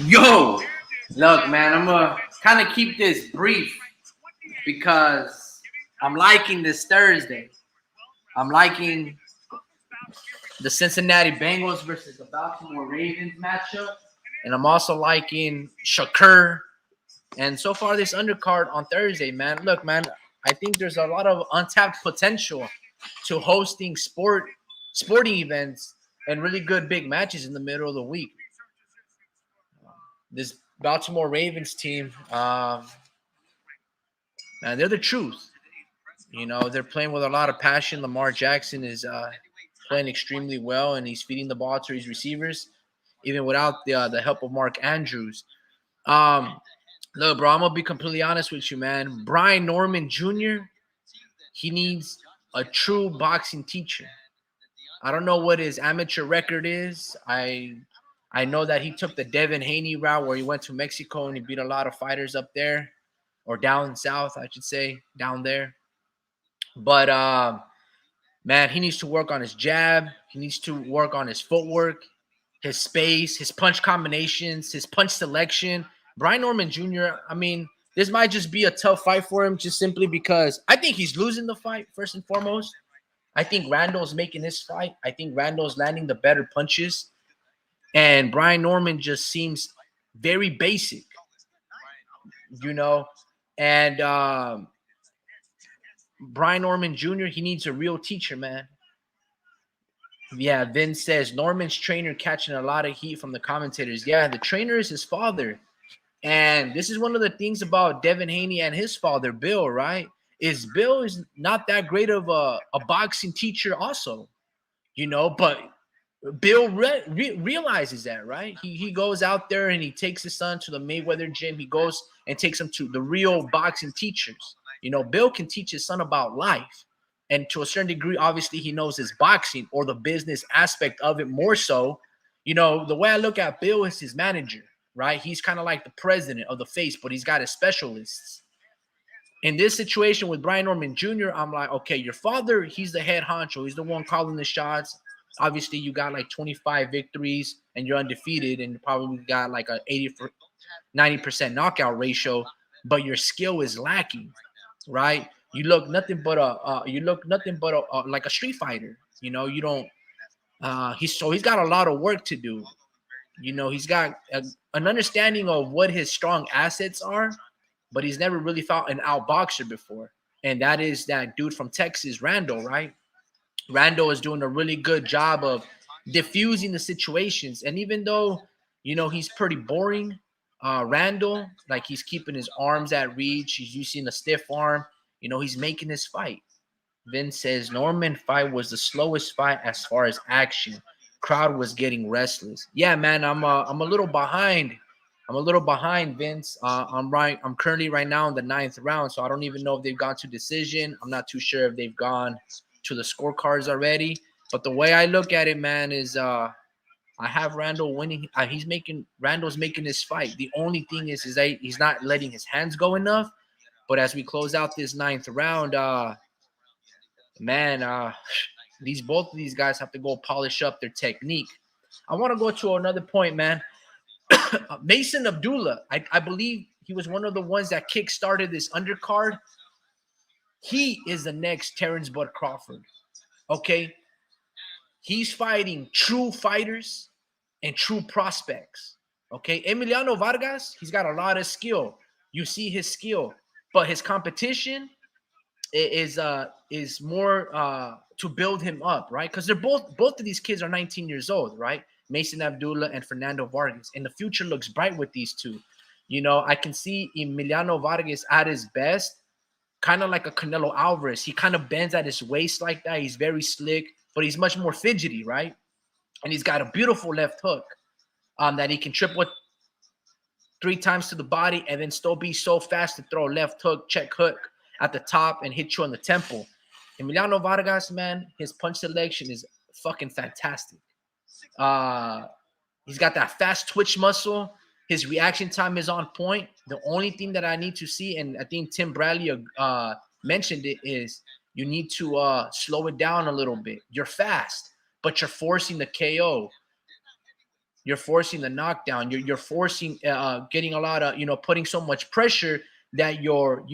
Yo, look, man, I'm gonna kind of keep this brief because I'm liking this Thursday. I'm liking the Cincinnati Bengals versus the Baltimore Ravens matchup, and I'm also liking Shakur. And so far, this undercard on Thursday, man. Look, man, I think there's a lot of untapped potential to hosting sporting events and really good big matches in the middle of the week. This Baltimore Ravens team, man, they're the truth. You know, they're playing with a lot of passion. Lamar Jackson is playing extremely well, and he's feeding the ball to his receivers, even without the help of Mark Andrews. Um, Look, bro, I'm gonna be completely honest with you, man. Brian Norman Jr. He needs a true boxing teacher. I don't know what his amateur record is. I know that he took the Devin Haney route where he went to Mexico and he beat a lot of fighters up there, or down south, I should say, down there. But man, he needs to work on his jab. He needs to work on his footwork, his space, his punch combinations, his punch selection. Brian Norman Jr., I mean, this might just be a tough fight for him just simply because I think he's losing the fight, first and foremost. I think Randall's making this fight. I think Randall's landing the better punches. And Brian Norman just seems very basic, you know. And Brian Norman Jr., he needs a real teacher, man. Yeah, Vince says Norman's trainer catching a lot of heat from the commentators. Yeah, the trainer is his father. And this is one of the things about Devin Haney and his father, Bill, right? Bill is not that great of a boxing teacher also, you know, but Bill realizes that, right? He goes out there and he takes his son to the Mayweather gym. He goes and takes him to the real boxing teachers. You know, Bill can teach his son about life. And to a certain degree, obviously, he knows his boxing or the business aspect of it more so. You know, the way I look at Bill is his manager, right? He's kind of like the president of the face, but he's got his specialists. In this situation with Brian Norman Jr., I'm like, okay, your father, he's the head honcho. He's the one calling the shots. Obviously, you got like 25 victories and you're undefeated and you probably got like a 90% knockout ratio, but your skill is lacking, right? You look nothing but like a street fighter. You know, you don't. He's got a lot of work to do. You know, he's got an understanding of what his strong assets are, but he's never really fought an outboxer before, and that is that dude from Texas, Randall, right? Randall is doing a really good job of diffusing the situations, and even though you know he's pretty boring, Randall, like he's keeping his arms at reach, he's using a stiff arm. You know, he's making this fight. Vince says Norman fight was the slowest fight as far as action. Crowd was getting restless. Yeah, man, I'm a little behind. I'm a little behind, Vince. I'm currently right now in the 9th round, so I don't even know if they've gone to decision. I'm not too sure if they've gone to the scorecards already. But the way I look at it, man, is I have Randall winning. Randall's making this fight. The only thing is that he's not letting his hands go enough. But as we close out this 9th round, man, both of these guys have to go polish up their technique. I want to go to another point, man. Mason Abdullah, I believe he was one of the ones that kick-started this undercard. He is the next Terrence Bud Crawford, okay? He's fighting true fighters and true prospects, okay? Emiliano Vargas, he's got a lot of skill. You see his skill, but his competition is more to build him up, right? Because they're both of these kids are 19 years old, right? Mason Abdullah and Fernando Vargas, and the future looks bright with these two. You know, I can see Emiliano Vargas at his best, kind of like a Canelo Alvarez. He kind of bends at his waist like that. He's very slick, but he's much more fidgety, right? And he's got a beautiful left hook that he can trip with 3 times to the body and then still be so fast to throw a left hook, check hook at the top and hit you on the temple. Emiliano Vargas, man, his punch selection is fucking fantastic. He's got that fast twitch muscle. His reaction time is on point. The only thing that I need to see, and I think Tim Bradley mentioned it, is you need to slow it down a little bit. You're fast, but you're forcing the KO. You're forcing the knockdown. You're forcing getting a lot of, putting so much pressure that you're,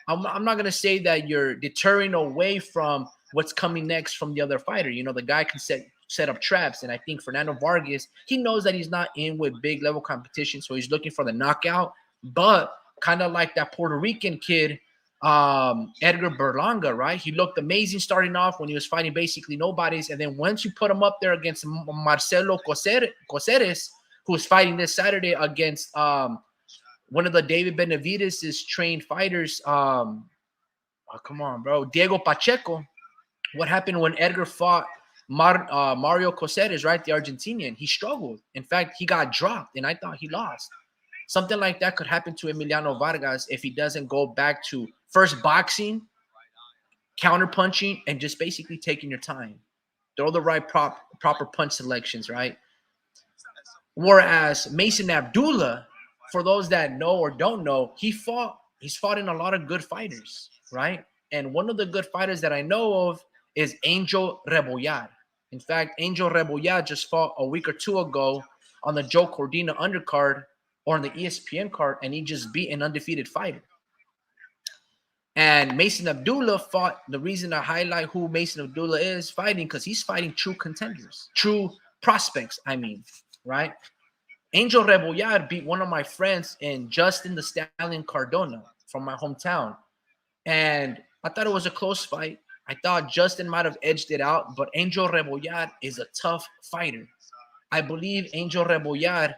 I'm not gonna say that you're deterring away from what's coming next from the other fighter. The guy can set up traps, and I think Fernando Vargas, he knows that he's not in with big level competition, so he's looking for the knockout. But kind of like that Puerto Rican kid, Edgar Berlanga, right? He looked amazing starting off when he was fighting basically nobodies, and then once you put him up there against Marcelo Coceres, who's fighting this Saturday against one of the David Benavidez' trained fighters, come on, bro, Diego Pacheco. What happened when Edgar fought Mario Coceres, right, the Argentinian? He struggled. In fact, he got dropped, and I thought he lost. Something like that could happen to Emiliano Vargas if he doesn't go back to first boxing, counter punching, and just basically taking your time. Throw the right proper punch selections, right? Whereas Mason Abdullah, for those that know or don't know, he's fought in a lot of good fighters, right? And one of the good fighters that I know of is Angel Rebollar. In fact, Angel Rebollar just fought a week or two ago on the Joe Cordina undercard or on the ESPN card, and he just beat an undefeated fighter. And Mason Abdullah fought, the reason I highlight who Mason Abdullah is fighting, because he's fighting true contenders, true prospects, right? Angel Rebollar beat one of my friends in Justin the Stallion Cardona from my hometown. And I thought it was a close fight. I thought Justin might have edged it out, but Angel Rebollar is a tough fighter. I believe Angel Rebollar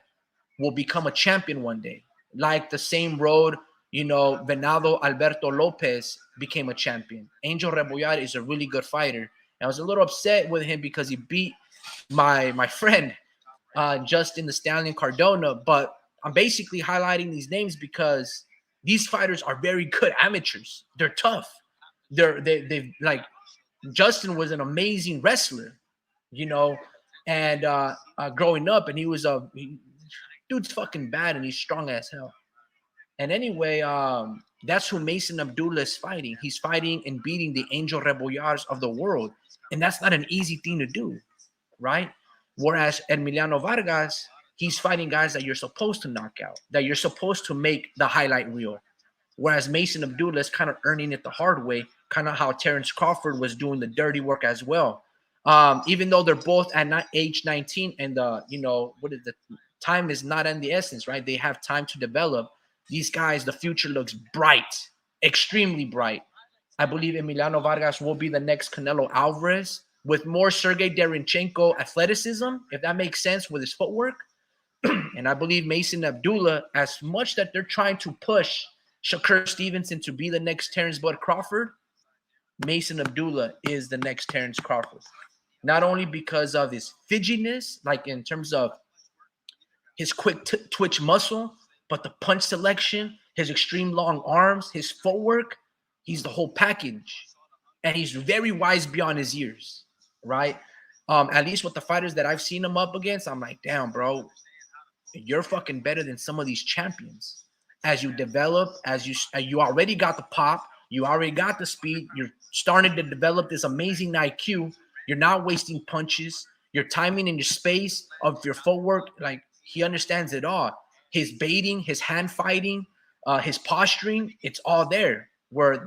will become a champion one day, like the same road, Venado Alberto Lopez became a champion. Angel Rebollar is a really good fighter. And I was a little upset with him because he beat my friend, Justin the Stallion Cardona, but I'm basically highlighting these names because these fighters are very good amateurs. They're tough. They've like, Justin was an amazing wrestler, and growing up, and dude's fucking bad, and he's strong as hell. And anyway, that's who Mason Abdullah is fighting. He's fighting and beating the Angel Rebollars of the world, and that's not an easy thing to do, right? Whereas Emiliano Vargas, he's fighting guys that you're supposed to knock out, that you're supposed to make the highlight reel. Whereas Mason Abdullah is kind of earning it the hard way, kind of how Terrence Crawford was doing the dirty work as well. Even though they're both at age 19, and the time is not in the essence, right? They have time to develop. These guys, the future looks bright, extremely bright. I believe Emiliano Vargas will be the next Canelo Alvarez with more Sergey Derenchenko athleticism, if that makes sense, with his footwork. And I believe Mason Abdullah, as much that they're trying to push Shakur Stevenson to be the next Terrence Bud Crawford, Mason Abdullah is the next Terrence Crawford. Not only because of his fidgetiness, like in terms of his quick twitch muscle, but the punch selection, his extreme long arms, his footwork, he's the whole package. And he's very wise beyond his years, right? At least with the fighters that I've seen him up against, I'm like, damn, bro, you're fucking better than some of these champions. As you develop, as you already got the pop, you already got the speed, you're starting to develop this amazing IQ. You're not wasting punches. Your timing and your space of your footwork, like, he understands it all. His baiting, his hand fighting, his posturing, it's all there.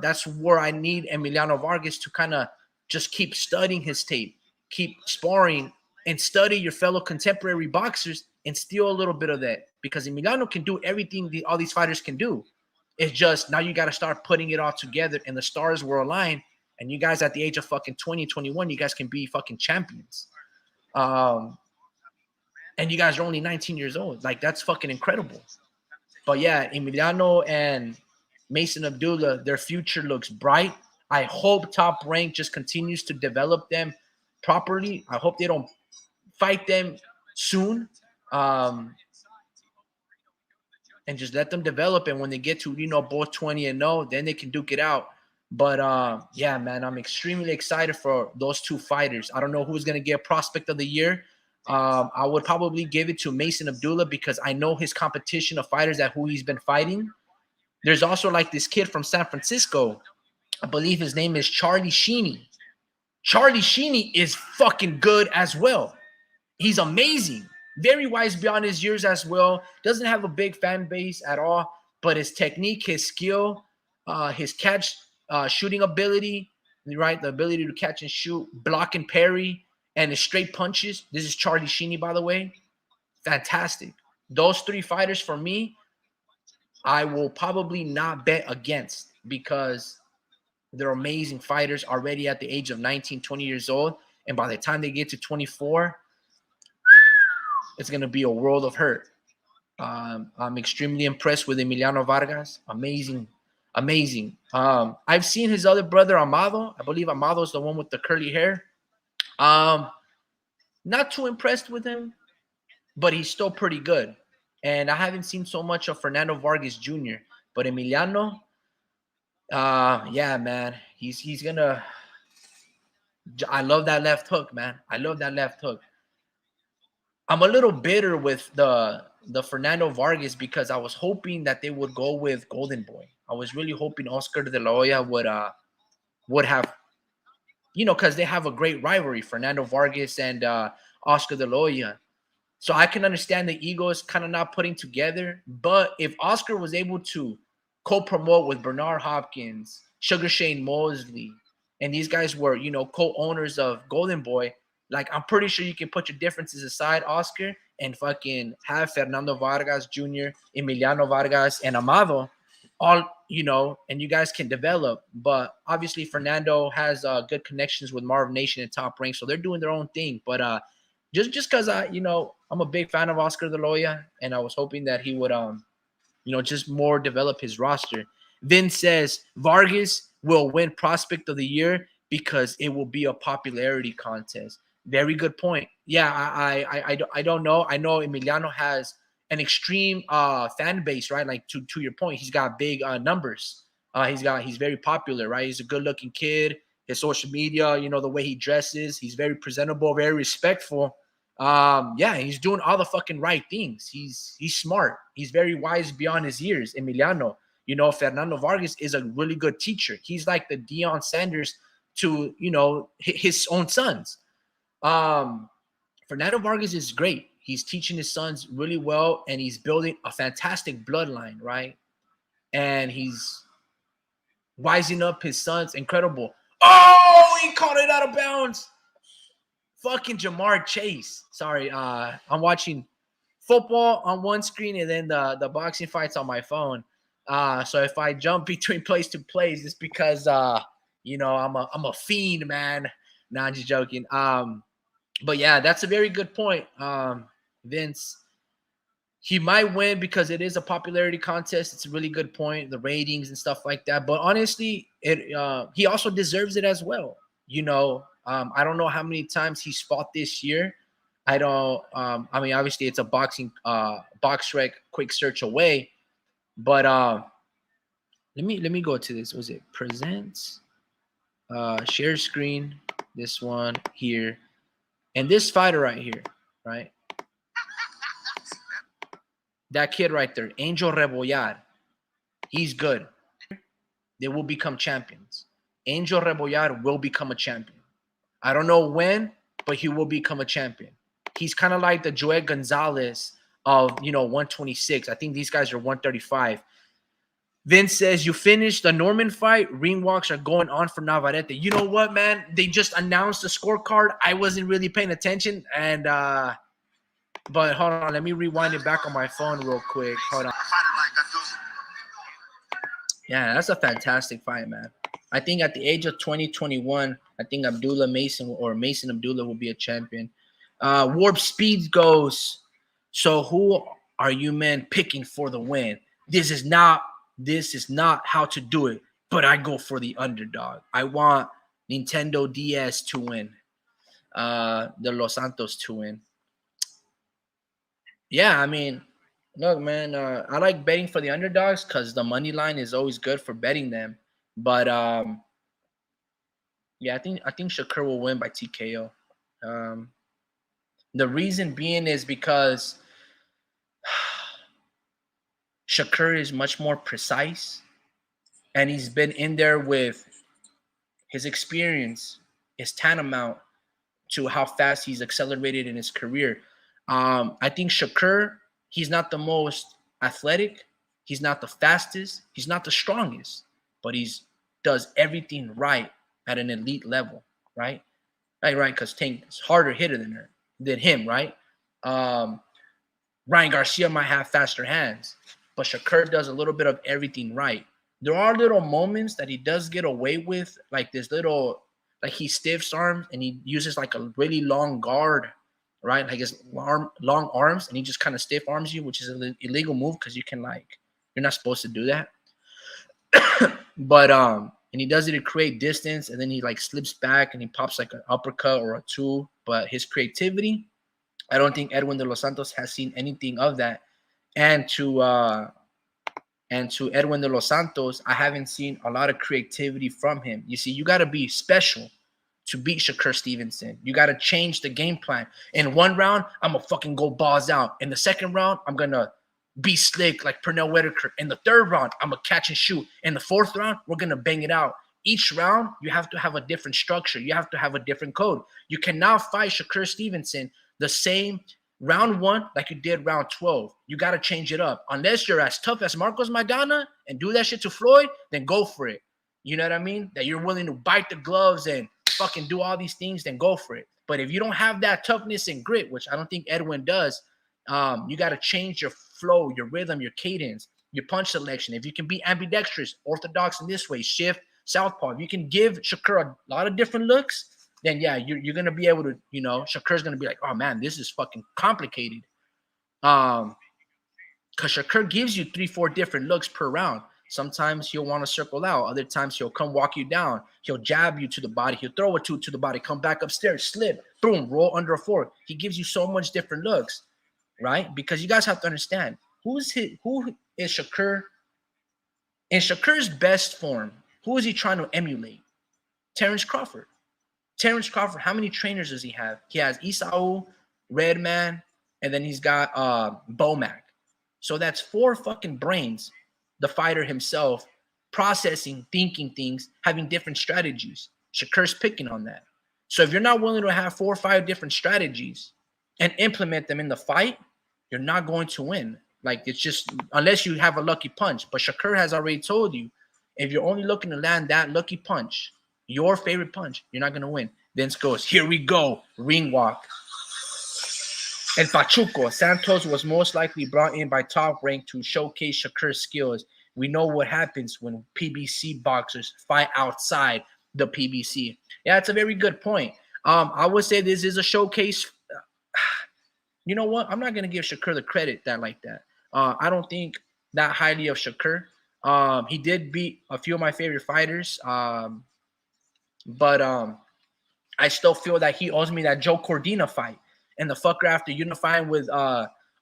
That's where I need Emiliano Vargas to kind of just keep studying his tape, keep sparring, and study your fellow contemporary boxers and steal a little bit of that. Because Emiliano can do everything all these fighters can do. It's just now you got to start putting it all together, and the stars were aligned. And you guys at the age of fucking 20, 21, you guys can be fucking champions. And you guys are only 19 years old. Like, that's fucking incredible. But yeah, Emiliano and Mason Abdullah, their future looks bright. I hope Top Rank just continues to develop them properly. I hope they don't fight them soon. And just let them develop. And when they get to, both 20-0, then they can duke it out. But yeah, man, I'm extremely excited for those two fighters. I don't know who's going to get Prospect of the Year. I would probably give it to Mason Abdullah because I know his competition of fighters at who he's been fighting. There's also like this kid from San Francisco. I believe his name is Charlie Sheeney. Charlie Sheeney is fucking good as well. He's amazing. Very wise beyond his years as well. Doesn't have a big fan base at all, but his technique, his skill, his catch shooting ability, right? The ability to catch and shoot, block and parry, and his straight punches. This is Charlie Sheeney, by the way. Fantastic. Those three fighters for me, I will probably not bet against because they're amazing fighters already at the age of 19, 20 years old. And by the time they get to 24, it's going to be a world of hurt. I'm extremely impressed with Emiliano Vargas. Amazing. Amazing. I've seen his other brother, Amado. I believe Amado is the one with the curly hair. Not too impressed with him, but he's still pretty good. And I haven't seen so much of Fernando Vargas Jr., but Emiliano, yeah, man, he's gonna. I love that left hook, man. I love that left hook. I'm a little bitter with the Fernando Vargas because I was hoping that they would go with Golden Boy. I was really hoping Oscar de la Hoya would have, because they have a great rivalry, Fernando Vargas and Oscar de la Hoya. So I can understand the ego is kind of not putting together. But if Oscar was able to co-promote with Bernard Hopkins, Sugar Shane Mosley, and these guys were, co-owners of Golden Boy, like I'm pretty sure you can put your differences aside, Oscar, and fucking have Fernando Vargas Jr., Emiliano Vargas, and Amado all, and you guys can develop. But obviously Fernando has good connections with Marv Nation and Top Rank, so they're doing their own thing. But just because I'm a big fan of Oscar de la Hoya, and I was hoping that he would just more develop his roster. Vin says Vargas will win Prospect of the Year because it will be a popularity contest. Very good point. Yeah, I don't know. I know Emiliano has an extreme fan base, right? Like to your point, he's got big numbers. He's very popular, right? He's a good looking kid. His social media, the way he dresses, he's very presentable, very respectful. Yeah, he's doing all the fucking right things. He's smart. He's very wise beyond his years. Emiliano, Fernando Vargas is a really good teacher. He's like the Deion Sanders to his own sons. Fernando Vargas is great. He's teaching his sons really well, and he's building a fantastic bloodline, right? And he's wising up his sons. Incredible. Oh, he caught it out of bounds. Fucking Jamar Chase. Sorry, I'm watching football on one screen and then the boxing fights on my phone. So if I jump between place to place, it's because I'm a fiend, man. Nah, I'm just joking. But yeah, that's a very good point. Vince, he might win because it is a popularity contest. It's a really good point, the ratings and stuff like that. But honestly, he also deserves it as well. I don't know how many times he's fought this year. I don't. I mean, obviously, it's a boxing box rec quick search away. But let me go to this. Was it presents? Share screen. This one here, and this fighter right here, right? That kid right there, Angel Rebollar. He's good. They will become champions. Angel Rebollar will become a champion. I don't know when, but he will become a champion. He's kind of like the Joel Gonzalez of 126. I think these guys are 135. Vince says you finished the Norman fight. Ring walks are going on for Navarette. You know what, man? They just announced the scorecard. I wasn't really paying attention, and but hold on, let me rewind it back on my phone real quick. Hold on. Yeah, that's a fantastic fight, man. I think at the age of 2021, I think Mason Abdullah will be a champion. Warp Speed goes, so who are you men picking for the win? This is not how to do it, but I go for the underdog. I want Nintendo DS to win. The Los Santos to win. Yeah, I mean, look, man, I like betting for the underdogs because the money line is always good for betting them. But yeah, I think Shakur will win by TKO. The reason being is because Shakur is much more precise, and he's been in there with his experience is tantamount to how fast he's accelerated in his career. I think Shakur, he's not the most athletic, he's not the fastest, he's not the strongest, but he's does everything right at an elite level, right? Right, because Tank's harder hitter than him, right? Ryan Garcia might have faster hands, but Shakur does a little bit of everything right. There are little moments that he does get away with, like this little, like he stiffs arms and he uses like a really long guard, right? Like his long arms, and he just kind of stiff arms you, which is an illegal move because you're not supposed to do that. But and he does it to create distance, and then he like slips back and he pops like an uppercut or a two. But his creativity, I don't think Edwin de los Santos has seen anything of that. And to Edwin de los Santos, I haven't seen a lot of creativity from him. You see, you got to be special to beat Shakur Stevenson. You got to change the game plan. In one round, I'm going to fucking go balls out. In the second round, I'm going to be slick like Pernell Whitaker. In the third round, I'm going to catch and shoot. In the fourth round, we're going to bang it out. Each round, you have to have a different structure. You have to have a different code. You cannot fight Shakur Stevenson the same round one like you did round 12. You got to change it up. Unless you're as tough as Marcos Maidana and do that shit to Floyd, then go for it. You know what I mean? That you're willing to bite the gloves and fucking do all these things, then go for it. But if you don't have that toughness and grit, which I don't think Edwin does, you got to change your flow, your rhythm, your cadence, your punch selection. If you can be ambidextrous, orthodox in this way, shift, southpaw, if you can give Shakur a lot of different looks, then yeah, you're going to be able to, Shakur's going to be like, oh man, this is fucking complicated. Because Shakur gives you 3-4 different looks per round. Sometimes he'll want to circle out. Other times he'll come walk you down. He'll jab you to the body. He'll throw a two to the body, come back upstairs, slip, boom, roll under a fork. He gives you so much different looks, right? Because you guys have to understand, who is Shakur? In Shakur's best form, who is he trying to emulate? Terrence Crawford. Terrence Crawford, how many trainers does he have? He has Isao, Redman, and then he's got Bomac. So that's 4 fucking brains, the fighter himself, processing, thinking things, having different strategies. Shakur's picking on that. So if you're not willing to have 4 or 5 different strategies and implement them in the fight, you're not going to win. Like, it's just, unless you have a lucky punch. But Shakur has already told you, if you're only looking to land that lucky punch, your favorite punch, you're not going to win. Vince goes, here we go, ring walk. El Pachuco, Santos was most likely brought in by Top Rank to showcase Shakur's skills. We know what happens when PBC boxers fight outside the PBC. Yeah, it's a very good point. I would say this is a showcase. You know what? I'm not going to give Shakur the credit like that. I don't think that highly of Shakur. He did beat a few of my favorite fighters. But I still feel that he owes me that Joe Cordina fight. And the fucker, after unifying with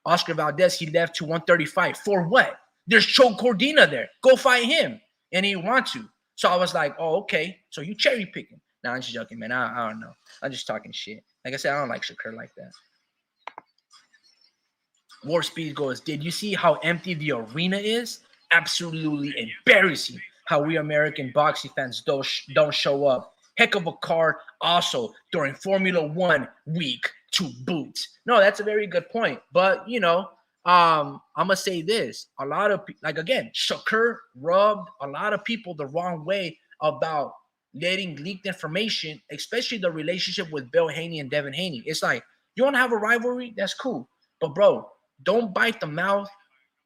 Oscar Valdez, he left to 135. For what? There's Joe Cordina there. Go fight him. And he wants to. So I was like, oh, okay. So you cherry picking. Nah, I'm just joking, man. I don't know. I'm just talking shit. Like I said, I don't like Shakur like that. War Speed goes, did you see how empty the arena is? Absolutely embarrassing how we American boxing fans don't show up. Heck of a card also during Formula 1 week to boot. No, that's a very good point. But, I'm going to say this. A lot of, again, Shakur rubbed a lot of people the wrong way about letting leaked information, especially the relationship with Bill Haney and Devin Haney. It's like, you want to have a rivalry? That's cool. But, bro, don't bite the mouth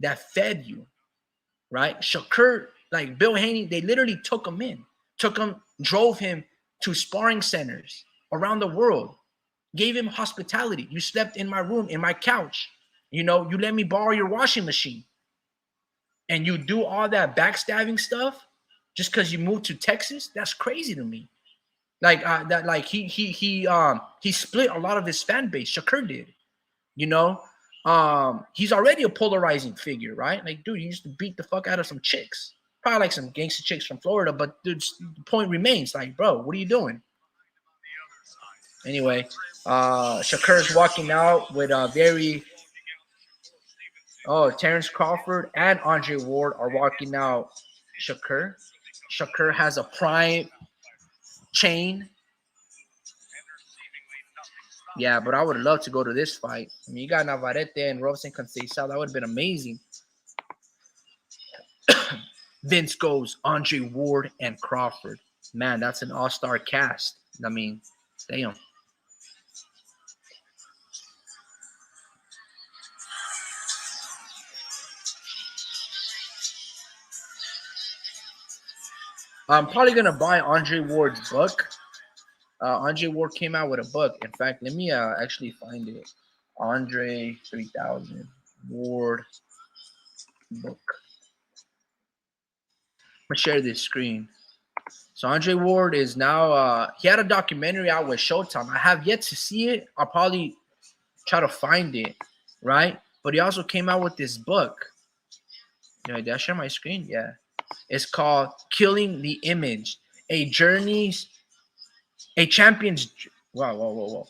that fed you, right? Shakur, like Bill Haney, they literally took him in, drove him to sparring centers around the world, gave him hospitality. You slept in my room, in my couch. You let me borrow your washing machine. And you do all that backstabbing stuff just because you moved to Texas? That's crazy to me. He split a lot of his fan base. Shakur did, he's already a polarizing figure, right? Like, dude, he used to beat the fuck out of some chicks. Probably like some gangster chicks from Florida, but dude, the point remains, like, bro, what are you doing? Anyway, Shakur's walking out with a Terrence Crawford and Andre Ward are walking out. Shakur has a prime chain Yeah, but I would love to go to this fight. I mean, you got Navarette and Robson Conceição. That would have been amazing. Vince goes Andre Ward and Crawford. Man, that's an all-star cast. I mean, damn. I'm probably gonna buy Andre Ward's book. Andre Ward came out with a book. In fact, let me actually find it. Andre 3000 Ward book. I'm gonna share this screen. So Andre Ward is now he had a documentary out with Showtime. I have yet to see it. I'll probably try to find it, right? But he also came out with this book. Did I share my screen? Yeah. It's called Killing the Image. A Journey's a Champion's whoa.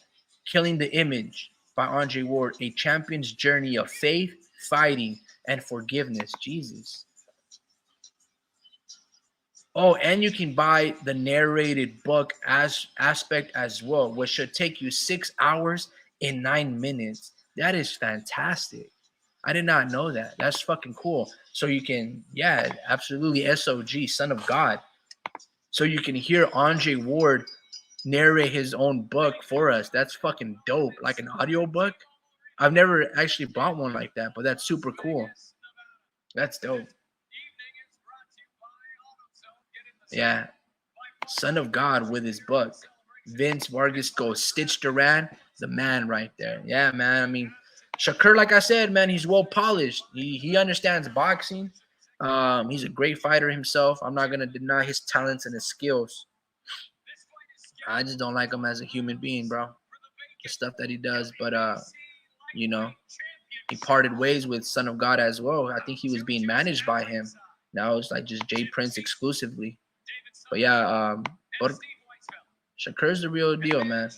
Killing the Image by Andre Ward. A champion's journey of faith, fighting, and forgiveness. Jesus. Oh, and you can buy the narrated book aspect as well, which should take you 6 hours in 9 minutes. That is fantastic. I did not know that. That's fucking cool. So you can, yeah, absolutely SOG, Son of God. So you can hear Andre Ward narrate his own book for us. That's fucking dope. Like an audio book. I've never actually bought one like that, but that's super cool. That's dope. Yeah. Son of God with his book. Vince Vargas goes Stitch Duran, the man right there. Yeah, man. I mean, Shakur, like I said, man, he's well polished. He understands boxing. He's a great fighter himself. I'm not gonna deny his talents and his skills. I just don't like him as a human being, bro. The stuff that he does, but you know, he parted ways with Son of God as well. I think he was being managed by him. Now it's like just Jay Prince exclusively. But yeah, but Shakur's the real deal, man.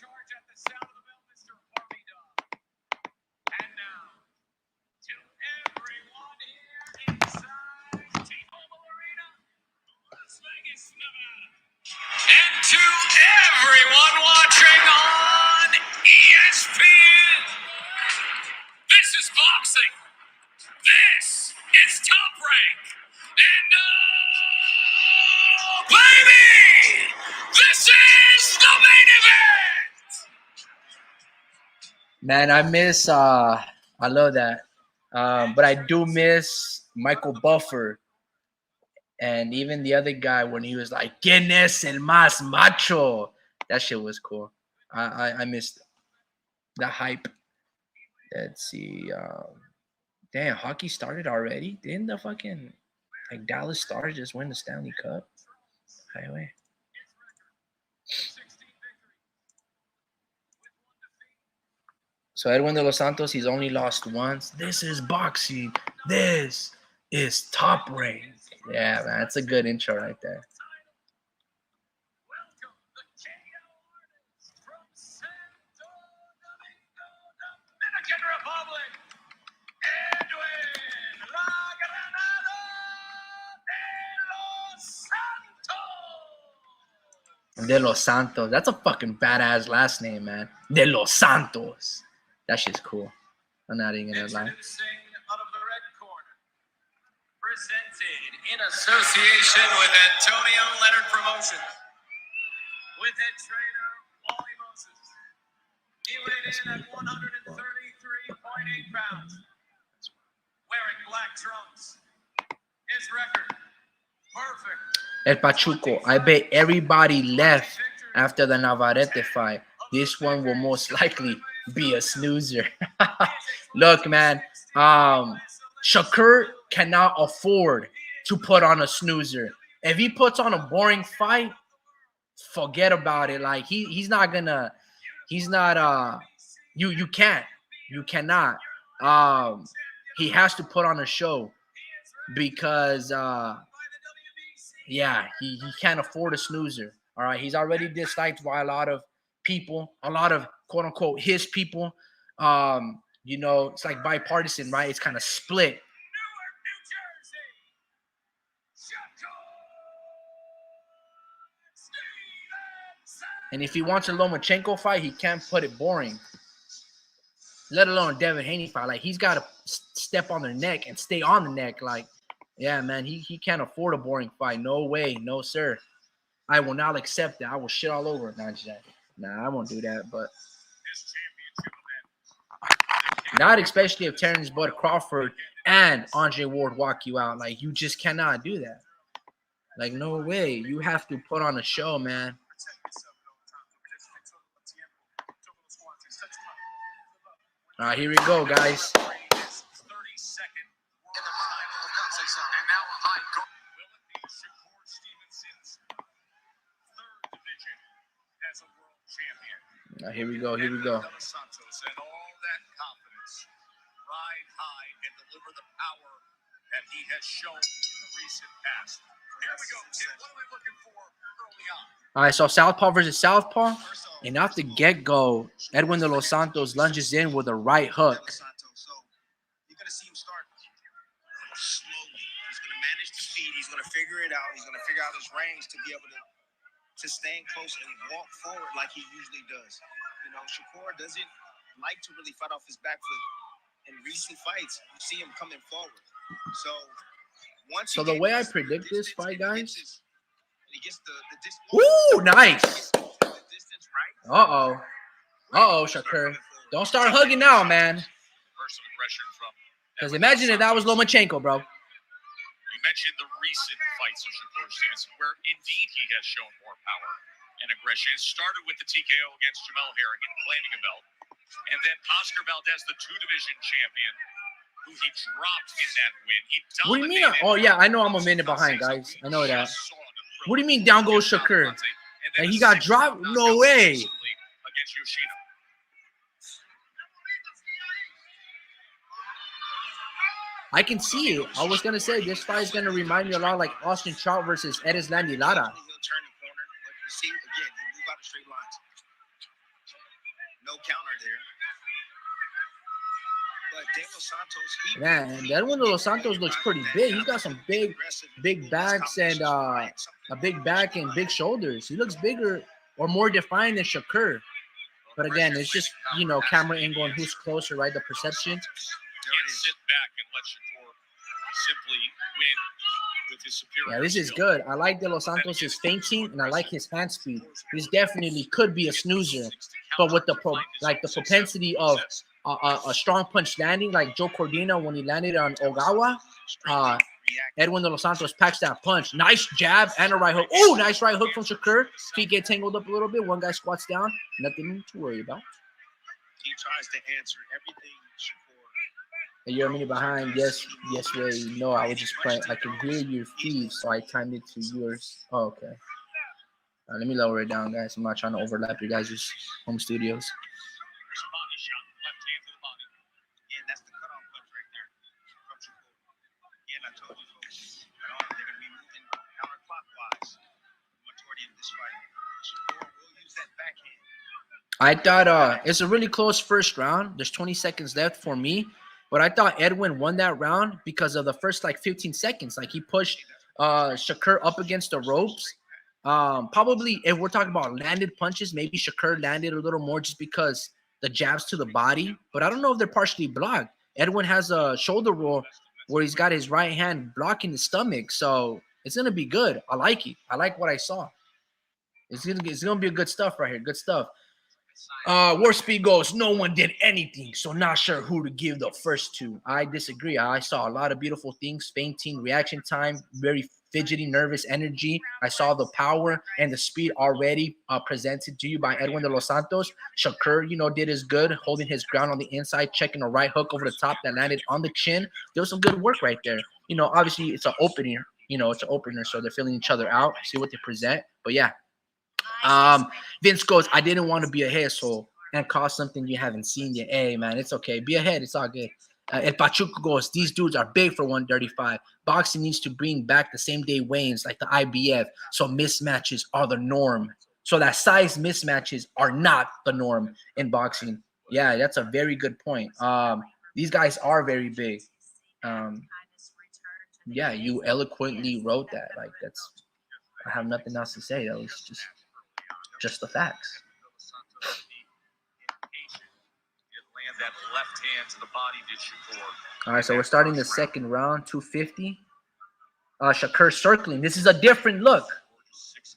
And to everyone watching on ESPN, this is boxing. This is Top Rank. And baby, this is the main event. Man, I love that. But I do miss Michael Buffer and even the other guy when he was like, "¿Quién es el más macho?" That shit was cool. I missed the hype. Let's see. Damn, hockey started already. Didn't the fucking like Dallas Stars just win the Stanley Cup? Anyway. So Edwin de los Santos, he's only lost once. This is boxing. This is Top Rank. Yeah, man, it's a good intro right there. Dominican Republic, Edwin De los Santos. That's a fucking badass last name, man. De los Santos. That shit's cool. I'm not even gonna lie. Out of the red corner, presented in association with Antonio Leonard Promotions, with head trainer Wally Moses. He weighed in at 133.8 pounds, wearing black trunks. His record, perfect. El Pachuco. I bet everybody left after the Navarette fight. This one will most likely be a snoozer. Look, man. Shakur cannot afford to put on a snoozer. If he puts on a boring fight, forget about it. Like he's not gonna. He's not. You can't. You cannot. He has to put on a show because yeah, he can't afford a snoozer. All right, he's already disliked by a lot of people, a lot of quote unquote his people. It's like bipartisan, right? It's kind of split. And if he wants a Lomachenko fight, he can't put it boring. let alone Devin Haney fight. Like, he's got to step on their neck and stay on the neck. Like, yeah, man, he can't afford a boring fight. No way, no sir. I will not accept that. I will shit all over it. Nah, I won't do that. But not especially if Terrence Bud Crawford and Andre Ward walk you out. Like, you just cannot do that. Like, no way. You have to put on a show, man. All right, here we go, guys. Here we go. Here we go. Santos and all that confidence, ride high and deliver the power that he has shown in the recent past. Here we go, Tim. What are we looking for early on? All right, so Southpaw versus Southpaw. And off the get-go, Edwin de los Santos lunges in with a right hook. So you're going to see him start slowly. He's going to manage the feet. He's going to figure it out. He's going to figure out his range to be able to stand close and walk forward like he usually does. You know, Shakur doesn't like to really fight off his back foot. In recent fights, you see him coming forward. So once So the way I predict this fight, guys. he gets the distance. Ooh, nice. The distance right. Uh-oh. Uh-oh, Shakur. Don't start hugging now, man. Personal aggression from Because imagine if that was Lomachenko, bro. You mentioned the recent fights of Shakur Stevenson, where indeed he has shown more power and aggression. It started with the TKO against Jamel Harrigan, claiming a belt. And then Oscar Valdez, the two-division champion, who he dropped in that win. He What do you mean? Oh, yeah, I know I'm a minute behind, guys. I know that. What do you mean down goes Shakur? And he got dropped? No way. Against Yoshino. I can see it. I was going to say, this fight is going to remind me a lot like Austin Trout versus Erislandy Lara. He'll turn the corner. But you see, again, he'll move out of straight lines. No counter there. But De Los Santos, Man, Edwin de los Santos looks pretty big. He's got some big backs and a big back and big shoulders. He looks bigger or more defined than Shakur. But again, it's just, you know, camera angle and who's closer, right? The perception. Can't sit back and let Shakur simply win with his superior. Yeah, this is skill. good. I like De Los Santos' feinting, and I like his hand speed. This definitely could be a snoozer, but with the propensity of a strong punch landing, like Joe Cordina when he landed on Ogawa. Edwin de los Santos packs that punch. Nice jab and a right hook. Oh, nice right hook from Shakur. Feet get tangled up a little bit. One guy squats down. Nothing to worry about. he tries to answer everything Shakur. You're a minute behind. Yes, Ray. No, I was just playing. I can hear your feed, so I timed it to yours. Oh, okay. Let me lower it down, guys. I'm not trying to overlap your guys' home studios. There's a body shot, left hand to the body. Yeah, that's the cutoff punch right there from Shakur. Yeah, and I told you folks, they're going to be moving counterclockwise toward the end of this fight. Shakur will use that backhand. I thought it's a really close first round. There's 20 seconds left for me. But I thought Edwin won that round because of the first, 15 seconds. Like, he pushed Shakur up against the ropes. Probably, if we're talking about landed punches, maybe Shakur landed a little more just because the jabs to the body. But I don't know if they're partially blocked. Edwin has a shoulder roll where he's got his right hand blocking the stomach. So it's going to be good. I like it. I like what I saw. It's gonna be a good stuff right here. Good stuff. War Speed goes, no one did anything, so not sure who to give the first to. I disagree. I saw a lot of beautiful things, fainting, reaction time, very fidgety, nervous energy. I saw the power and the speed already presented to you by Edwin de los Santos. Shakur, did his good, holding his ground on the inside, checking a right hook over the top that landed on the chin. There was some good work right there. Obviously it's an opener. It's an opener, so they're filling each other out, see what they present. But yeah. Vince goes, I didn't want to be a asshole and cause something you haven't seen yet. Hey, man, it's okay. Be ahead. It's all good. El Pachuco goes, these dudes are big for 135. Boxing needs to bring back the same-day weigh-ins like the IBF, so mismatches are the norm. So that size mismatches are not the norm in boxing. Yeah, that's a very good point. These guys are very big. Yeah, you eloquently wrote that. I have nothing else to say. That was just the facts. that left hand to the body did Shakur. All right, so we're starting the second round, 250. Shakur circling. This is a different look,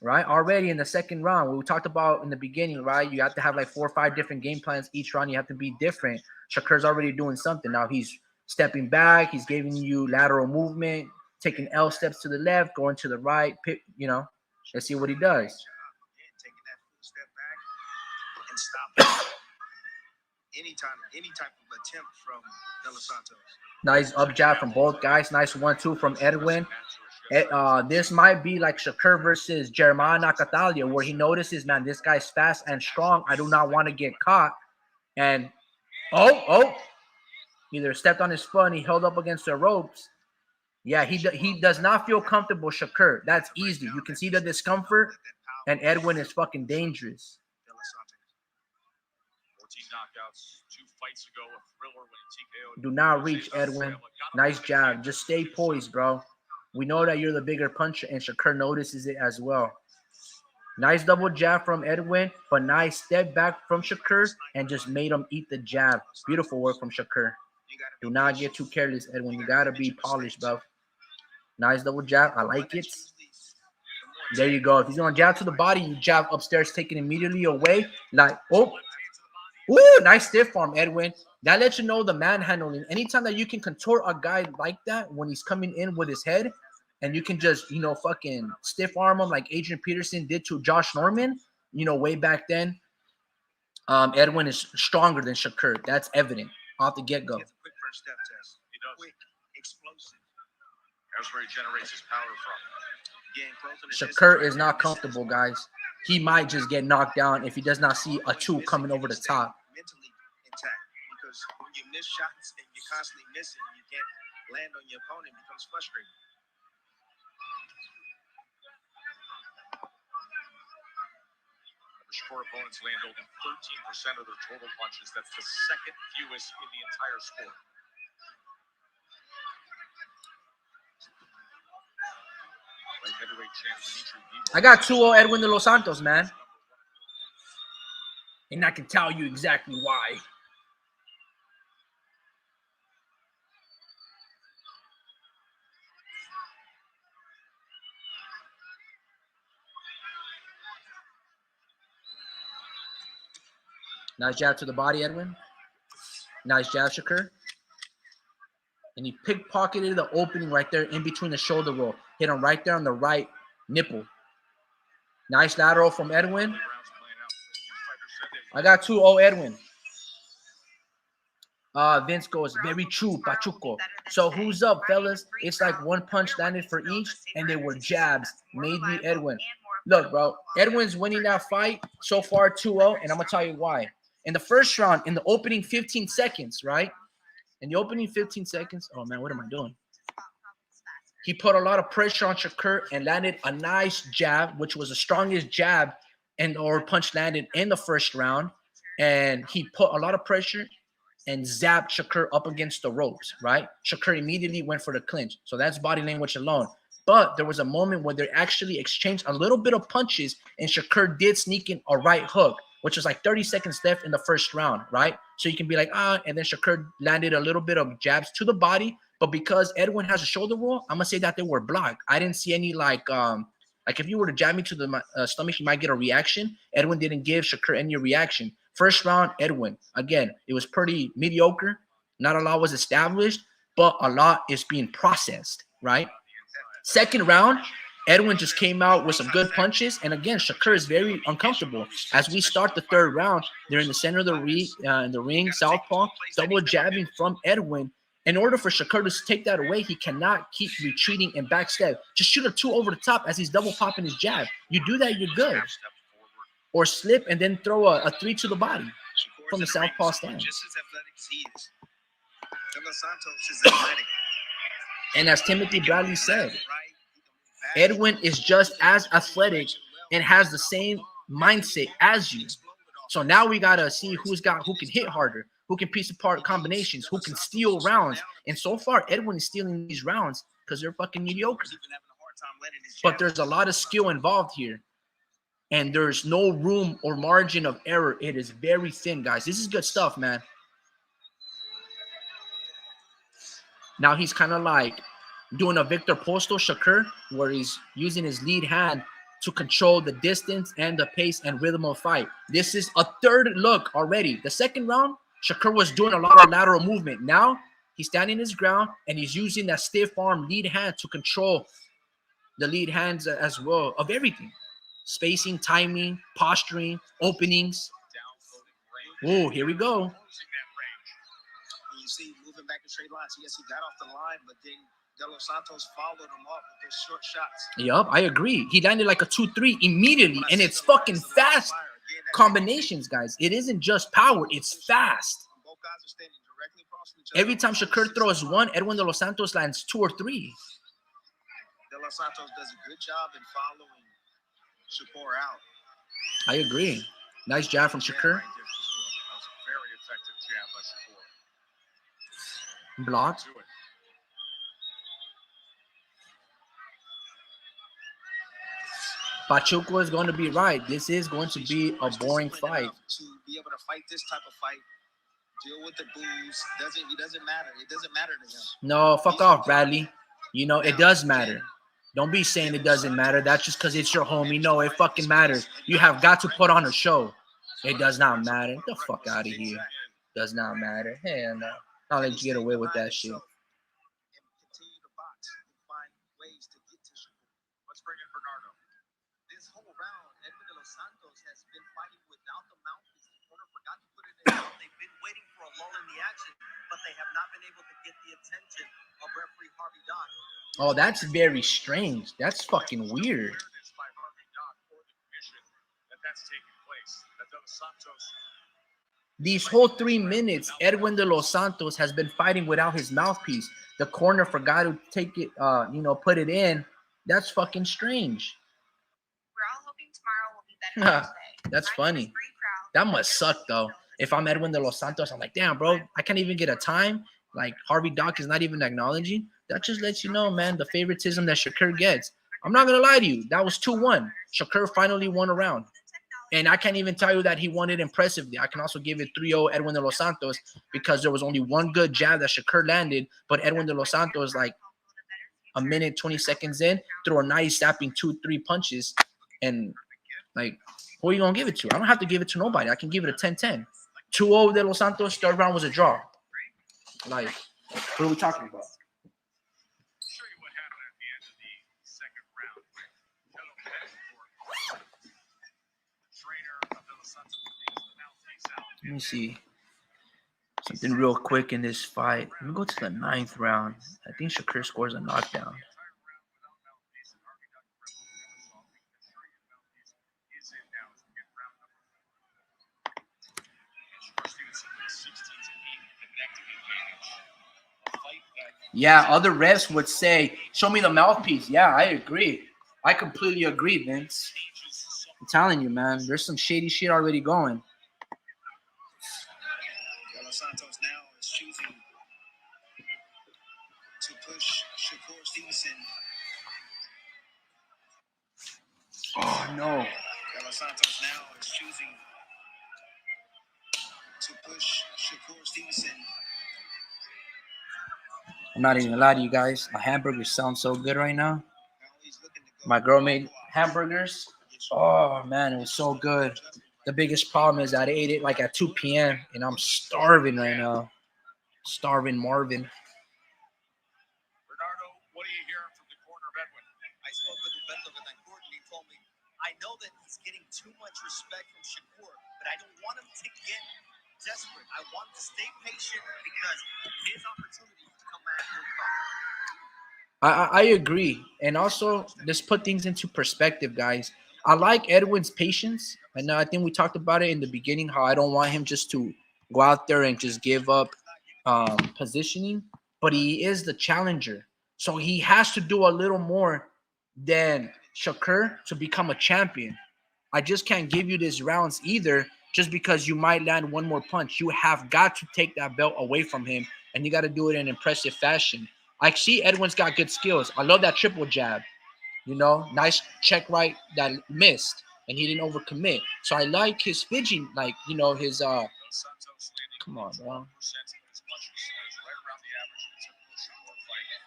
right? Already in the second round, we talked about in the beginning, right? You have to have like 4 or 5 different game plans each round. You have to be different. Shakur's already doing something. Now he's stepping back. He's giving you lateral movement, taking L steps to the left, going to the right. You know, let's see what he does. Taking that full step back and stopping any type of attempt from De Los Santos. Nice up jab from both guys. Nice 1-2 from Edwin. This might be like Shakur versus Jeremiah Nakatalia, where he notices, man, this guy's fast and strong. I do not want to get caught. And either stepped on his foot and he held up against the ropes. Yeah, he does not feel comfortable, Shakur. That's easy. You can see the discomfort, and Edwin is fucking dangerous. 14 knockouts, 2 fights ago, a thriller when TKO. Do not reach, Edwin. Nice jab. Just stay poised, bro. We know that you're the bigger puncher, and Shakur notices it as well. Nice double jab from Edwin, but nice step back from Shakur and just made him eat the jab. Beautiful work from Shakur. Do not get too careless, Edwin. You got to be polished, bro. Nice double jab. I like it. There you go. If he's going to jab to the body, you jab upstairs, take it immediately away. Like, ooh, nice stiff arm, Edwin. That lets you know the manhandling. Anytime that you can contort a guy like that when he's coming in with his head, and you can just, you know, fucking stiff arm him like Adrian Peterson did to Josh Norman, you know, way back then. Edwin is stronger than Shakur. That's evident off the get-go. Quick first step test. He does. Quick, explosive. That's where he generates his power from. Shakur is not comfortable, guys. He might just get knocked down if he does not see a 2 coming over the top. Mentally intact, because when you miss shots and you're constantly missing, you can't land on your opponent. It becomes frustrating. Shakur opponents land only 13% of their total punches. That's the second fewest in the entire sport. I got 2-0 Edwin De Los Santos, man. And I can tell you exactly why. Nice jab to the body, Edwin. Nice jab, Shakur. And he pickpocketed the opening right there in between the shoulder roll. Hit him right there on the right nipple. Nice lateral from Edwin. I got 2-0 Edwin. Vince goes, very true, Pachuco. So who's up, fellas? It's like 1 punch landed for each, and they were jabs. Made me Edwin. Look, bro, Edwin's winning that fight so far 2-0, and I'm going to tell you why. In the first round, in the opening 15 seconds, right? In the opening 15 seconds, oh, man, what am I doing? He put a lot of pressure on Shakur and landed a nice jab, which was the strongest jab or punch landed in the first round. And he put a lot of pressure and zapped Shakur up against the ropes, right? Shakur immediately went for the clinch. So that's body language alone. But there was a moment where they actually exchanged a little bit of punches, and Shakur did sneak in a right hook, which was like 30 seconds left in the first round, right? So you can be like, and then Shakur landed a little bit of jabs to the body. But because Edwin has a shoulder roll, I'm going to say that they were blocked. I didn't see any like if you were to jab me to the stomach, you might get a reaction. Edwin didn't give Shakur any reaction. First round, Edwin. Again, it was pretty mediocre. Not a lot was established, but a lot is being processed, right? Second round, Edwin just came out with some good punches. And again, Shakur is very uncomfortable. As we start the third round, they're in the center of the ring, southpaw, double jabbing from Edwin. In order for Shakur to take that away, he cannot keep retreating and backstep. Just shoot a 2 over the top as he's double popping his jab. You do that, you're good. Or slip and then throw a 3 to the body from the southpaw stand. Just as athletic as he is. De Los Santos is athletic. And as Timothy Bradley said, Edwin is just as athletic and has the same mindset as you. So now we got to see who can hit harder, who can piece apart combinations, who can steal rounds. And so far, Edwin is stealing these rounds because they're fucking mediocre. But there's a lot of skill involved here. And there's no room or margin of error. It is very thin, guys. This is good stuff, man. Now he's kind of like doing a Victor Posto Shakur, where he's using his lead hand to control the distance and the pace and rhythm of fight. This is a third look already. The second round, Shakur was doing a lot of lateral movement. Now he's standing his ground and he's using that stiff arm lead hand to control the lead hands as well of everything. Spacing, timing, posturing, openings. Oh, here we go. You see, moving back in straight lines. Yes, he got off the line, but then De Los Santos followed him up with those short shots. Yup, I agree. He landed like a 2-3 immediately, and it's fucking fast combinations, guys. It isn't just power, it's fast. Every time Shakur throws one, Edwin De Los Santos lands 2 or 3. De Los Santos does a good job in following Shakur out. I agree. Nice jab from Shakur. That was a very effective jab by Shakur. Blocked. Pachuco is going to be right. This is going to be a boring fight. To be able to fight this type of fight, deal with the boos. It doesn't matter. It doesn't matter to him. No, fuck off, Bradley. You know, it does matter. Don't be saying it doesn't matter. That's just because it's your homie. No, it fucking matters. You have got to put on a show. It does not matter. Get the fuck out of here. Does not matter. Hell no. I'll let you get away with that shit. Continue to box and find ways to get to Shakur. Let's bring in Fernando. This whole round, Edwin De Los Santos has been fighting without the mouthpiece. The corner forgot to put it in. They've been waiting for a lull in the action, but they have not been able to get the attention of referee Harvey Dock. Oh, that's very strange. That's fucking weird. By Harvey Dock for the commission that's taking place. That De Los Santos. These whole 3 minutes, Edwin De Los Santos has been fighting without his mouthpiece. The corner forgot to take it, put it in. That's fucking strange. We're all hoping tomorrow will be better than today. That's funny. That must suck, though. If I'm Edwin De Los Santos, I'm like, damn, bro, I can't even get a time. Like, Harvey Dock is not even acknowledging. That just lets you know, man, the favoritism that Shakur gets. I'm not going to lie to you. That was 2-1. Shakur finally won a round. And I can't even tell you that he won it impressively. I can also give it 3-0 Edwin De Los Santos because there was only one good jab that Shakur landed. But Edwin De Los Santos, like a minute, 20 seconds in, threw a nice sapping 2-3 punches. And, like, who are you going to give it to? I don't have to give it to nobody. I can give it a 10-10. 2-0 De Los Santos. Third round was a draw. Like, what are we talking about? Show you what happened at the end of the second round. Trainer of De Los Santos takes the mouthpiece out. Let me see. Something real quick in this fight. Let me go to the 9th round. I think Shakur scores a knockdown. Yeah, other refs would say, show me the mouthpiece. Yeah, I agree. I completely agree, Vince. I'm telling you, man, there's some shady shit already going. De Los Santos now is choosing to push Shakur Stevenson. Oh, no. De Los Santos now is choosing to push Shakur Stevenson. I'm not even gonna lie to you guys. My hamburgers sound so good right now. My girl made hamburgers. Oh, man, it was so good. The biggest problem is that I ate it like at 2 p.m. and I'm starving right now. Starving Marvin. Fernando, what are you hearing from the corner of Edwin? I spoke with Roberto Betancourt and he told me, I know that he's getting too much respect from Shakur, but I don't want him to get desperate. I want him to stay patient because his opportunity to come back will come. I agree. And also, let's put things into perspective, guys. I like Edwin's patience. And I think we talked about it in the beginning, how I don't want him just to go out there and just give up positioning. But he is the challenger. So he has to do a little more than Shakur to become a champion. I just can't give you these rounds either just because you might land one more punch. You have got to take that belt away from him, and you got to do it in impressive fashion. I see Edwin's got good skills. I love that triple jab. You know, nice check right that missed, and he didn't overcommit. So I like his fidgeting, like, you know, his come on, bro.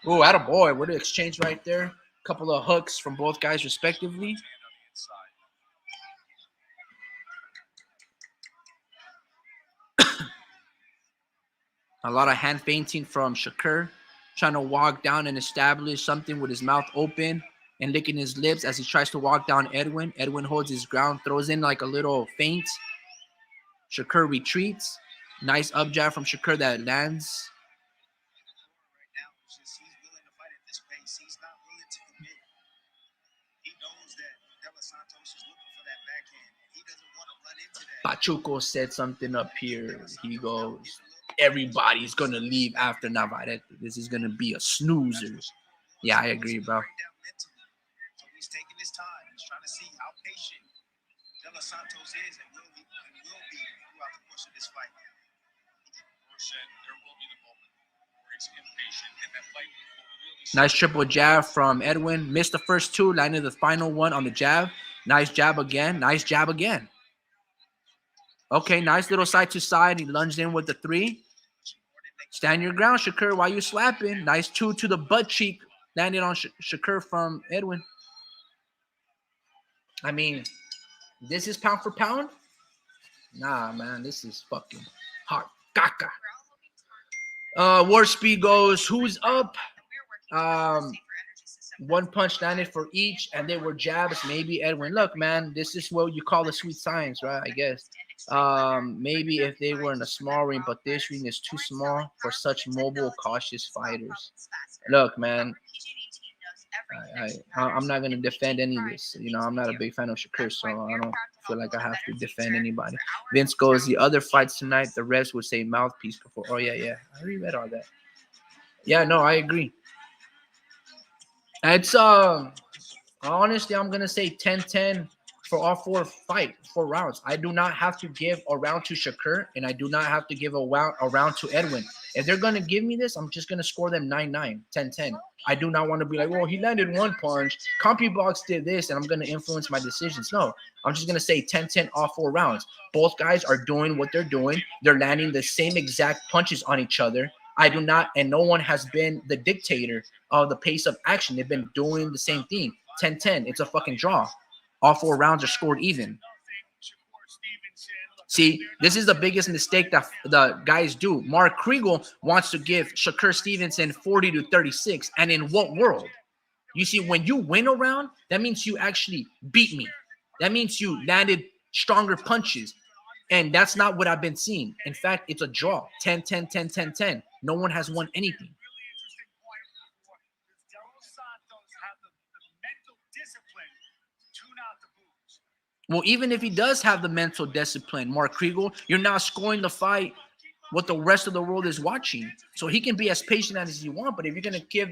Oh, attaboy. What an exchange right there. Couple of hooks from both guys respectively. A lot of hand feinting from Shakur, trying to walk down and establish something with his mouth open and licking his lips as he tries to walk down Edwin. Edwin holds his ground, throws in like a little feint. Shakur retreats. Nice up jab from Shakur that lands. Right now, it's just he's willing to fight at this pace. He's not willing to commit. He knows that Santos is looking for that backhand, and he doesn't want to run into that. Pachuco said something up here. He goes, everybody's going to leave after Navarette. This is going to be a snoozer. Yeah, I agree, bro. So he's taking his time. He's trying to see how patient Santos is and will be throughout the course of this fight. There will be the moment where he's impatient, and that fight will really. Nice triple jab from Edwin. Missed the first two, landed the final one on the jab. Nice jab again. Nice jab again. Okay, nice little side to side. He lunged in with the three. Stand your ground, Shakur. Why you slapping? Nice two to the butt cheek. Landed on Shakur from Edwin. I mean, this is pound for pound? Nah, man. This is fucking hot caca. War Speed goes, who's up? One punch landed for each, and they were jabs. Maybe Edwin. Look, man, this is what you call the sweet science, right? I guess. Maybe if they were in a small ring, but this ring is too small for such mobile, cautious fighters. Look, man, I'm not gonna defend any of this. You know, I'm not a big fan of Shakur, so I don't feel like I have to defend anybody. Vince goes, the other fights tonight, the refs would say mouthpiece before. Oh yeah, I already read all that. Yeah, no, I agree. It's honestly, I'm gonna say 10-10 for all four rounds. I do not have to give a round to Shakur, and I do not have to give a round to Edwin. If they're gonna give me this, I'm just gonna score them 9-9, 10-10. I do not want to be like, well, he landed one punch, CompuBox did this, and I'm gonna influence my decisions. No, I'm just gonna say 10-10 all four rounds. Both guys are doing what they're doing. They're landing the same exact punches on each other. I do not, and no one has been the dictator of the pace of action. They've been doing the same thing. 10-10. It's a fucking draw. All four rounds are scored even. See, this is the biggest mistake that the guys do. Mark Kriegel wants to give Shakur Stevenson 40-36. And in what world? You see, when you win a round, that means you actually beat me. That means you landed stronger punches. And that's not what I've been seeing. In fact, it's a draw. 10-10, 10-10, 10. No one has won anything. Well, even if he does have the mental discipline, Mark Kriegel, you're not scoring the fight what the rest of the world is watching. So he can be as patient as you want, but if you're going to give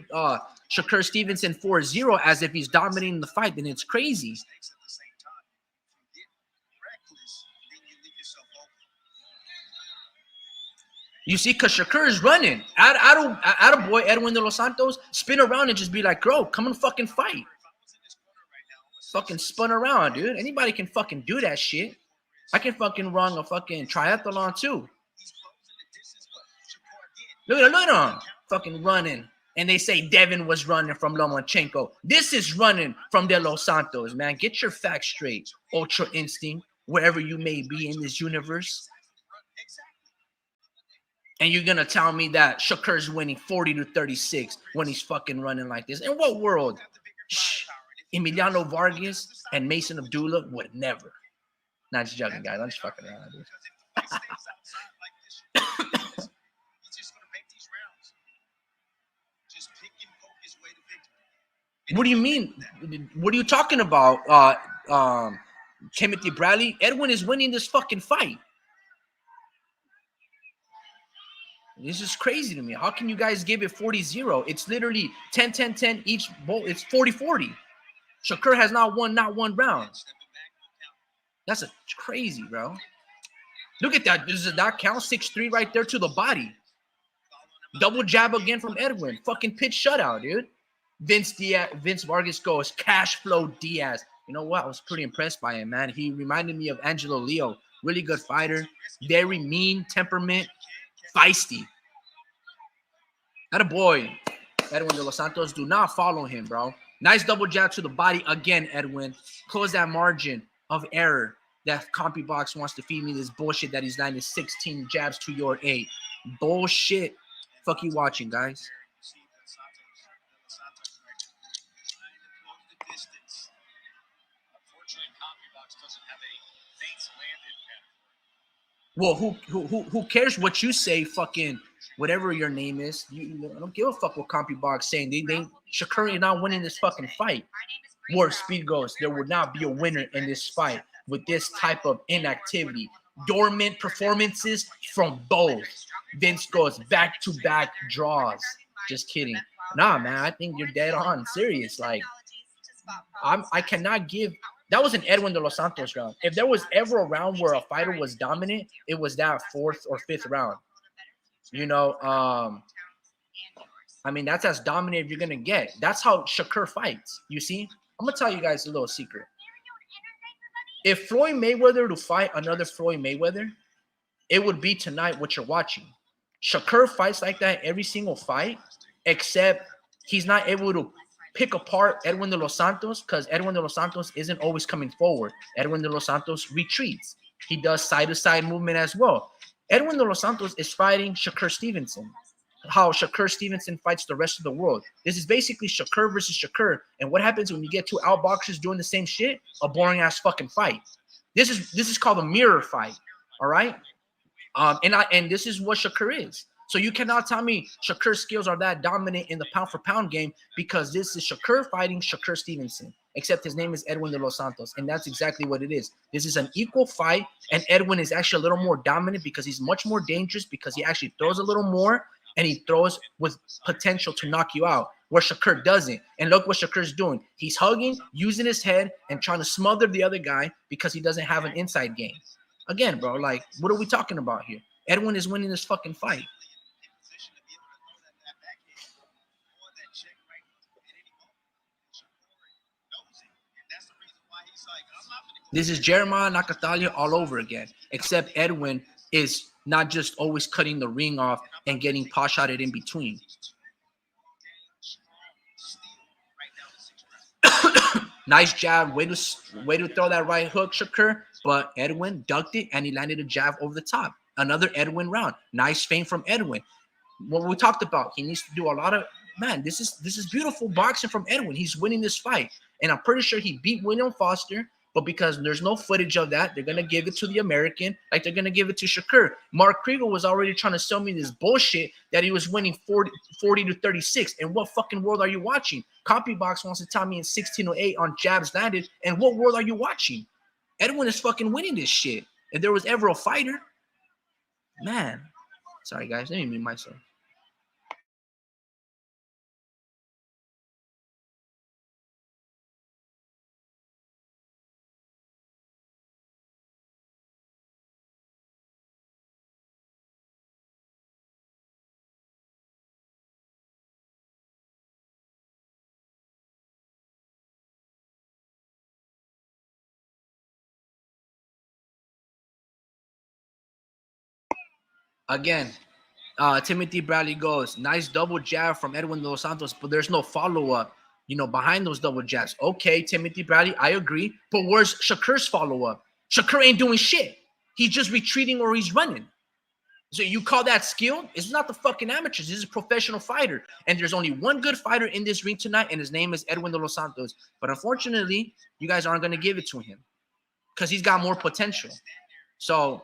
Shakur Stevenson 4-0 as if he's dominating the fight, then it's crazy. You see, because Shakur is running. Attaboy, Edwin de los Santos, spin around and just be like, bro, come and fucking fight. Fucking spun around, dude. Anybody can fucking do that shit. I can fucking run a fucking triathlon too. Look at him. Fucking running. And they say Devin was running from Lomachenko. This is running from De Los Santos, man. Get your facts straight. Ultra Instinct, wherever you may be in this universe. And you're going to tell me that Shakur's winning 40-36 when he's fucking running like this. In what world? Shh. Emiliano Vargas and Mason Abdullah would never. Not just joking, guys. I'm just fucking around. What do you mean? What are you talking about? Timothy Bradley? Edwin is winning this fucking fight. This is crazy to me. How can you guys give it 40-0? It's literally 10-10-10 each bowl. It's 40-40. Shakur has not won one round. That's crazy, bro. Look at that. Does that count? 6-3 right there to the body. Double jab again from Edwin. Fucking pitch shutout, dude. Vince Vargas goes, cash flow Diaz. You know what? I was pretty impressed by him, man. He reminded me of Angelo Leo. Really good fighter. Very mean temperament. Feisty. That a boy. Edwin de los Santos, do not follow him, bro. Nice double jab to the body again, Edwin. Close that margin of error that CompuBox wants to feed me this bullshit that he's landing 16 jabs to your 8. Bullshit. Fuck you watching, guys. Well, who cares what you say, fucking whatever your name is? I don't give a fuck what CompuBox saying. They Shakur is not winning this fucking fight. Where speed goes, there would not be a winner in this fight with this type of inactivity. Dormant performances from both. Vince goes back-to-back draws. Just kidding. Nah, man, I think you're dead on. Serious. Like, I cannot give. That was an Edwin de los Santos round. If there was ever a round where a fighter was dominant, it was that 4th or 5th round. You know, I mean, that's as dominant you're gonna get. That's how Shakur fights. You see, I'm gonna tell you guys a little secret. If Floyd Mayweather to fight another Floyd Mayweather, it would be tonight what you're watching. Shakur fights like that every single fight, except he's not able to pick apart Edwin de los Santos because Edwin de los Santos isn't always coming forward. Edwin de los Santos retreats. He does side-to-side movement as well. Edwin de los Santos is fighting Shakur Stevenson. How Shakur Stevenson fights the rest of the world. This is basically Shakur versus Shakur. And what happens when you get two outboxers doing the same shit? A boring-ass fucking fight. This is called a mirror fight, all right? And this is what Shakur is. So you cannot tell me Shakur's skills are that dominant in the pound-for-pound game because this is Shakur fighting Shakur Stevenson, except his name is Edwin de los Santos, and that's exactly what it is. This is an equal fight, and Edwin is actually a little more dominant because he's much more dangerous because he actually throws a little more, and he throws with potential to knock you out, where Shakur doesn't. And look what Shakur's doing. He's hugging, using his head, and trying to smother the other guy because he doesn't have an inside game. Again, bro, like, what are we talking about here? Edwin is winning this fucking fight. This is Jeremiah Nakatalia all over again, except Edwin is not just always cutting the ring off and getting pot-shotted in between. Nice jab, way to throw that right hook, Shakur, but Edwin ducked it and he landed a jab over the top. Another Edwin round. Nice feint from Edwin. What we talked about, he needs to do a lot of, man, this is beautiful boxing from Edwin. He's winning this fight, and I'm pretty sure he beat William Foster. But because there's no footage of that, they're going to give it to the American like they're going to give it to Shakur. Mark Kriegel was already trying to sell me this bullshit that he was winning 40 to 36. And what fucking world are you watching? CompuBox wants to tell me in 16:08 on jabs landed. And what world are you watching? Edwin is fucking winning this shit. If there was ever a fighter, man. Sorry, guys. Let me mute myself. Again, Timothy Bradley goes, nice double jab from Edwin de los Santos, but there's no follow-up, behind those double jabs. Okay, Timothy Bradley, I agree, but where's Shakur's follow-up? Shakur ain't doing shit. He's just retreating or he's running. So you call that skill? It's not the fucking amateurs. This is a professional fighter. And there's only one good fighter in this ring tonight, and his name is Edwin de los Santos. But unfortunately, you guys aren't going to give it to him because he's got more potential. So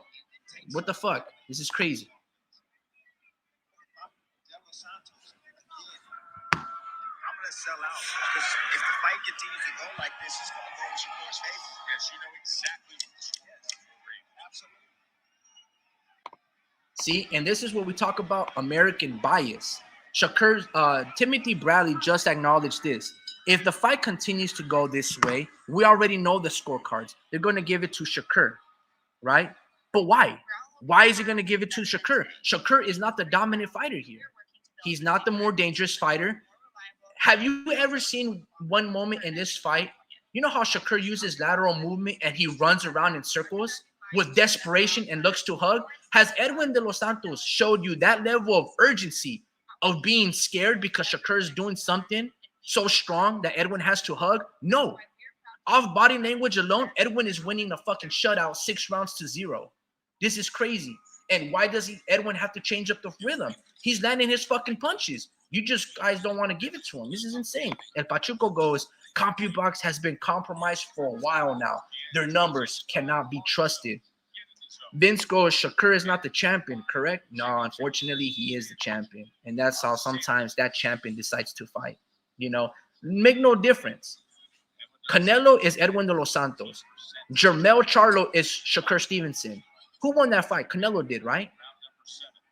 what the fuck? This is crazy. Sell out because if the fight continues to go like this, it's going to go in Shakur's favor. Yes, you know exactly what Absolutely. See, and this is what we talk about American bias. Shakur, Timothy Bradley just acknowledged this. If the fight continues to go this way, we already know the scorecards. They're going to give it to Shakur, right? But why? Why is he going to give it to Shakur? Shakur is not the dominant fighter here. He's not the more dangerous fighter. Have you ever seen one moment in this fight? You know how Shakur uses lateral movement and he runs around in circles with desperation and looks to hug? Has Edwin de los Santos showed you that level of urgency of being scared because Shakur is doing something so strong that Edwin has to hug? No. Off body language alone, Edwin is winning a fucking shutout 6-0. This is crazy. And why does Edwin have to change up the rhythm? He's landing his fucking punches. You just guys don't want to give it to him. This is insane. El Pachuco goes, CompuBox has been compromised for a while now. Their numbers cannot be trusted. Vince goes, Shakur is not the champion, correct? No, unfortunately, he is the champion. And that's how sometimes that champion decides to fight. You know, make no difference. Canelo is Edwin de los Santos. Jermell Charlo is Shakur Stevenson. Who won that fight? Canelo did, right?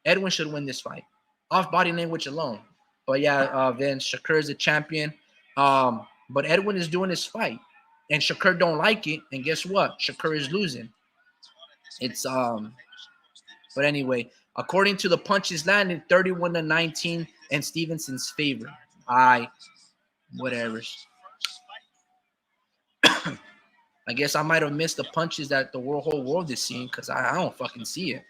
Edwin should win this fight. Off body language alone. But yeah, Vince, Shakur is the champion. But Edwin is doing his fight. And Shakur don't like it. And guess what? Shakur is losing. It's but anyway, according to the punches landed, 31-19 in Stevenson's favor. Whatever. I guess I might have missed the punches that the whole world is seeing because I don't fucking see it.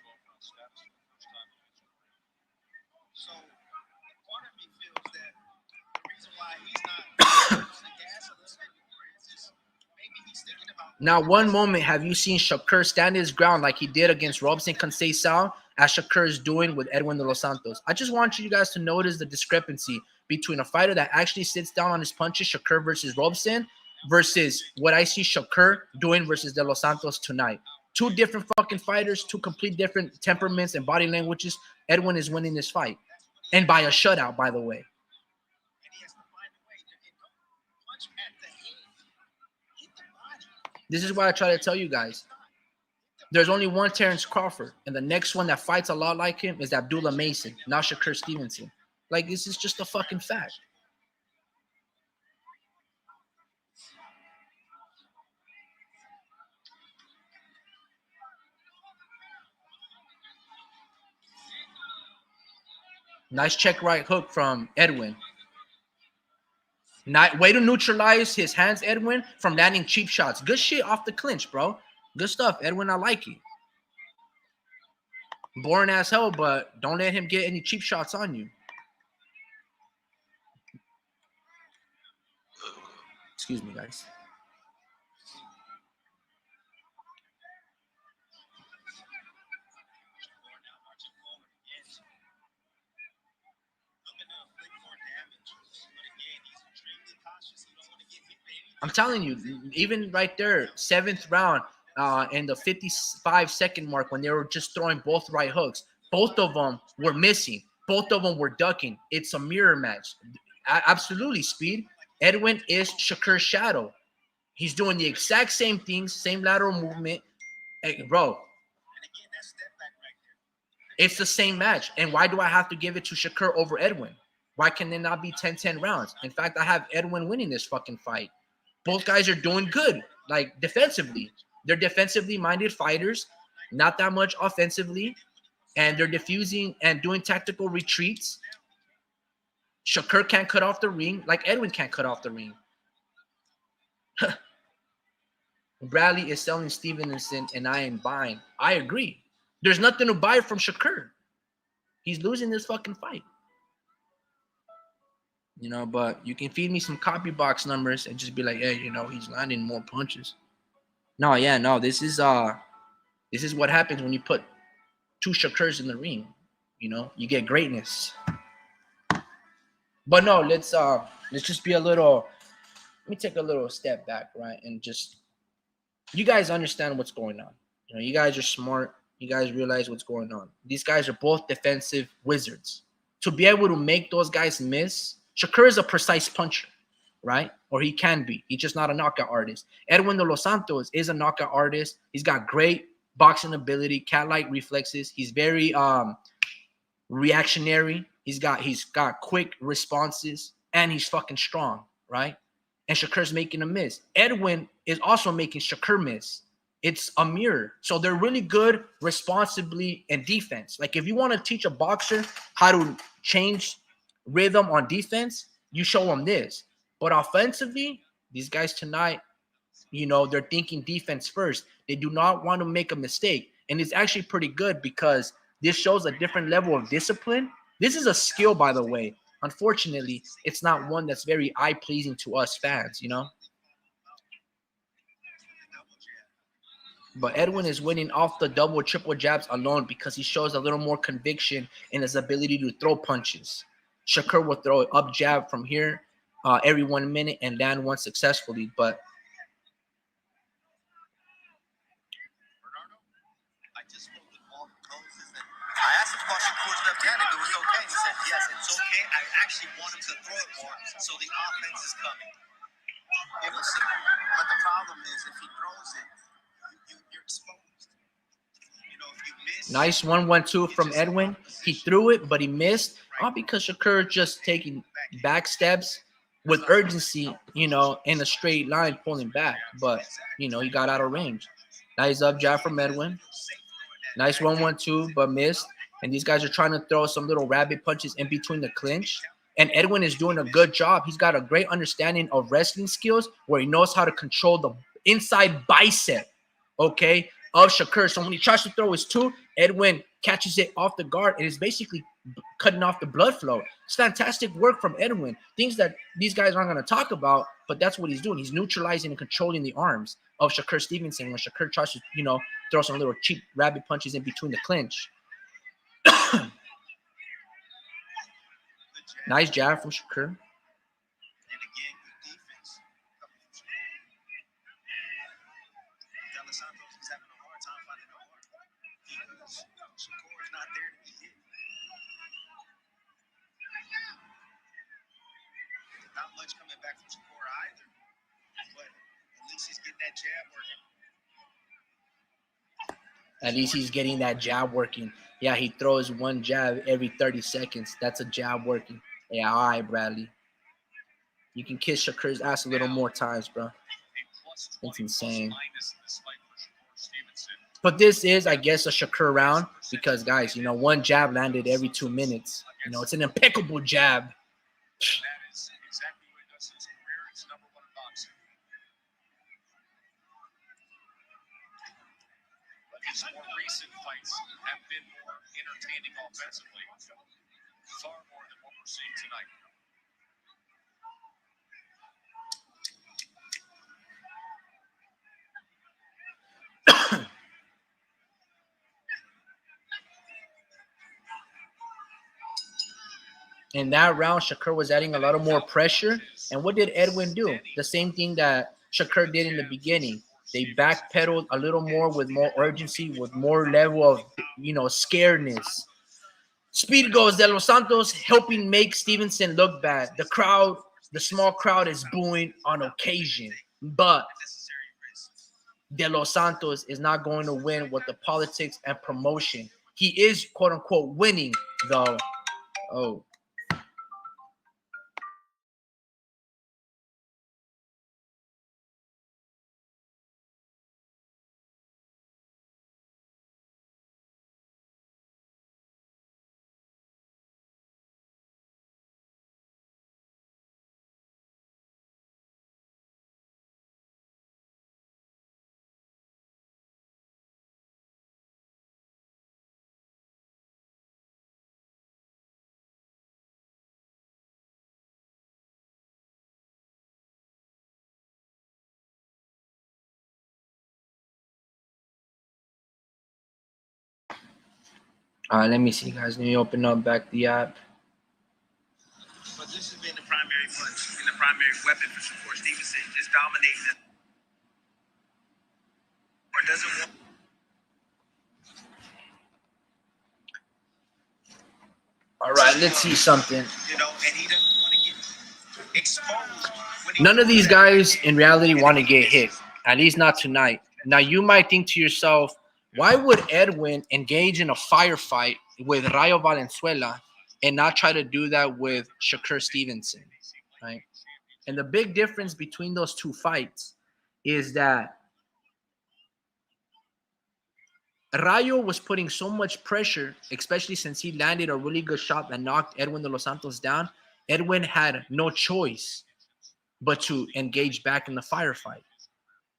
So part of me feels that the reason why he's not using the gas a little bit more is just maybe he's thinking about. Now, one moment, have you seen Shakur stand his ground like he did against Robson Conceição, as Shakur is doing with Edwin de los Santos? I just want you guys to notice the discrepancy between a fighter that actually sits down on his punches, Shakur versus Robson, versus what I see Shakur doing versus De Los Santos tonight. Two different fucking fighters, two complete different temperaments and body languages. Edwin is winning this fight. And by a shutout, by the way. And he has to find a way to punch at the head, hit the body. This is why I try to tell you guys. There's only one Terrence Crawford. And the next one that fights a lot like him is Abdullah Mason, not Shakur Stevenson. Like, this is just a fucking fact. Nice check right hook from Edwin. Way to neutralize his hands, Edwin, from landing cheap shots. Good shit off the clinch, bro. Good stuff, Edwin. I like it. Boring as hell, but don't let him get any cheap shots on you. Excuse me, guys. I'm telling you, even right there, 7th round, and the 55-second mark when they were just throwing both right hooks, both of them were missing. Both of them were ducking. It's a mirror match. Absolutely, Speed. Edwin is Shakur's shadow. He's doing the exact same things, same lateral movement. Hey, bro, it's the same match. And why do I have to give it to Shakur over Edwin? Why can there not be 10-10 rounds? In fact, I have Edwin winning this fucking fight. Both guys are doing good, like defensively. They're defensively minded fighters, not that much offensively, and they're diffusing and doing tactical retreats. Shakur can't cut off the ring like Edwin can't cut off the ring. Bradley is selling Stevenson, and I am buying. I agree. There's nothing to buy from Shakur. He's losing this fucking fight. You know, but you can feed me some copy box numbers and just be like, hey, you know, he's landing more punches. No, yeah, no, this is what happens when you put two Shakurs in the ring. You know, you get greatness. But no, let's just be a little. Let me take a little step back, right, and just you guys understand what's going on. You know, you guys are smart. You guys realize what's going on. These guys are both defensive wizards. To be able to make those guys miss. Shakur is a precise puncher, right? Or he can be. He's just not a knockout artist. Edwin de los Santos is a knockout artist. He's got great boxing ability, cat-like reflexes. He's very reactionary. He's got quick responses, and he's fucking strong, right? And Shakur's making a miss. Edwin is also making Shakur miss. It's a mirror. So they're really good responsibly in defense. Like if you want to teach a boxer how to change rhythm on defense, you show them this. But offensively, these guys tonight, you know, they're thinking defense first. They do not want to make a mistake. And it's actually pretty good because this shows a different level of discipline This is a skill, by the way. Unfortunately, it's not one that's very eye-pleasing to us fans, you know? But Edwin is winning off the double, triple jabs alone because he shows a little more conviction in his ability to throw punches. Shakur will throw an up jab from here every 1 minute and land one successfully. But Fernando, I just spoke with all the coaches and I asked him about Shakur's left-handed. It was okay. He said, yes, it's okay. I actually want him to throw it more, so the offense is coming. It was, but the problem is if he throws it, you're exposed. You know, if you miss. Nice 1-1-2 from Edwin. He threw it, but he missed. All because Shakur just taking back steps with urgency, you know, in a straight line pulling back. But, you know, he got out of range. Nice up jab from Edwin. Nice 1-1-2, but missed. And these guys are trying to throw some little rabbit punches in between the clinch. And Edwin is doing a good job. He's got a great understanding of wrestling skills where he knows how to control the inside bicep, okay, of Shakur. So when he tries to throw his two, Edwin catches it off the guard and is basically cutting off the blood flow. It's fantastic work from Edwin. Things that these guys aren't going to talk about, but that's what he's doing. He's neutralizing and controlling the arms of Shakur Stevenson when Shakur tries to, you know, throw some little cheap rabbit punches in between the clinch. Nice jab from Shakur. And again, good defense. Santos is having a hard time finding a mark because Shakur is not there to be hit. Not much coming back from Shakur either, but at least he's getting that jab working. At least he's getting that jab working. Yeah, he throws one jab every 30 seconds. That's a jab working. Yeah, all right, Bradley. You can kiss Shakur's ass a little more times, bro. It's insane. But this is, I guess, a Shakur round because, guys, you know, one jab landed every 2 minutes. You know, it's an impeccable jab. That is exactly what he does in his career. It's number one in boxing. But his more recent fights have been more entertaining offensively, far more than what we're seeing tonight. In that round, Shakur was adding a lot of more pressure. And what did Edwin do? The same thing that Shakur did in the beginning. They backpedaled a little more with more urgency, with more level of, you know, scaredness. Speed goes De Los Santos, helping make Stevenson look bad. The crowd, the small crowd is booing on occasion. But De Los Santos is not going to win with the politics and promotion. He is, quote unquote, winning, though. Oh. All right, let me see, guys. Let me open up back the app. But this has been the primary punch and the primary weapon for Shakur Stevenson, just dominating it. Or doesn't want. All right, let's see something. You know, and he doesn't want to get exposed. None of these guys in reality want to get hit, at least not tonight. Now, you might think to yourself, why would Edwin engage in a firefight with Rayo Valenzuela and not try to do that with Shakur Stevenson, right? And the big difference between those two fights is that Rayo was putting so much pressure, especially since he landed a really good shot that knocked Edwin De Los Santos down. Edwin had no choice but to engage back in the firefight.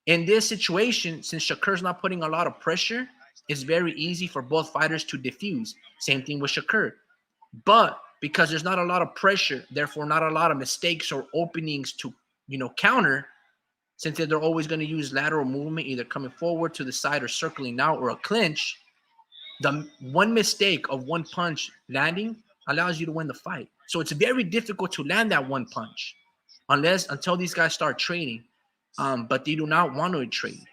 In this situation, since Shakur's not putting a lot of pressure, it's very easy for both fighters to defuse. Same thing with Shakur. But because there's not a lot of pressure, therefore not a lot of mistakes or openings to, counter, since they're always going to use lateral movement, either coming forward to the side or circling out or a clinch, the one mistake of one punch landing allows you to win the fight. So it's very difficult to land that one punch until these guys start trading. But they do not want to trade.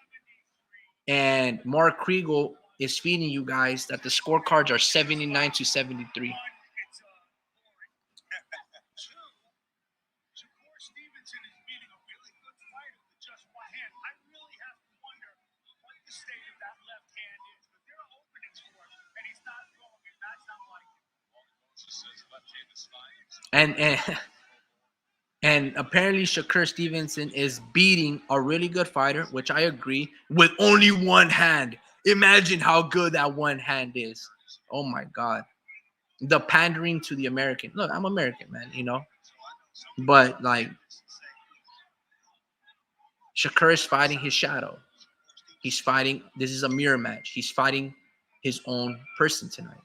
And Mark Kriegel is feeding you guys that the scorecards are 79 to 73. Shakur Stevenson is beating a really good fighter with just one hand. I really have to wonder what the state of that left hand is, but there are openings for it, and he's not throwing it. That's not like it. Moses says left hand is fine. And apparently Shakur Stevenson is beating a really good fighter, which I agree, with only one hand. Imagine how good that one hand is. Oh my God. The pandering to the American. Look, I'm American, man, But like Shakur is fighting his shadow. He's fighting. This is a mirror match. He's fighting his own person tonight.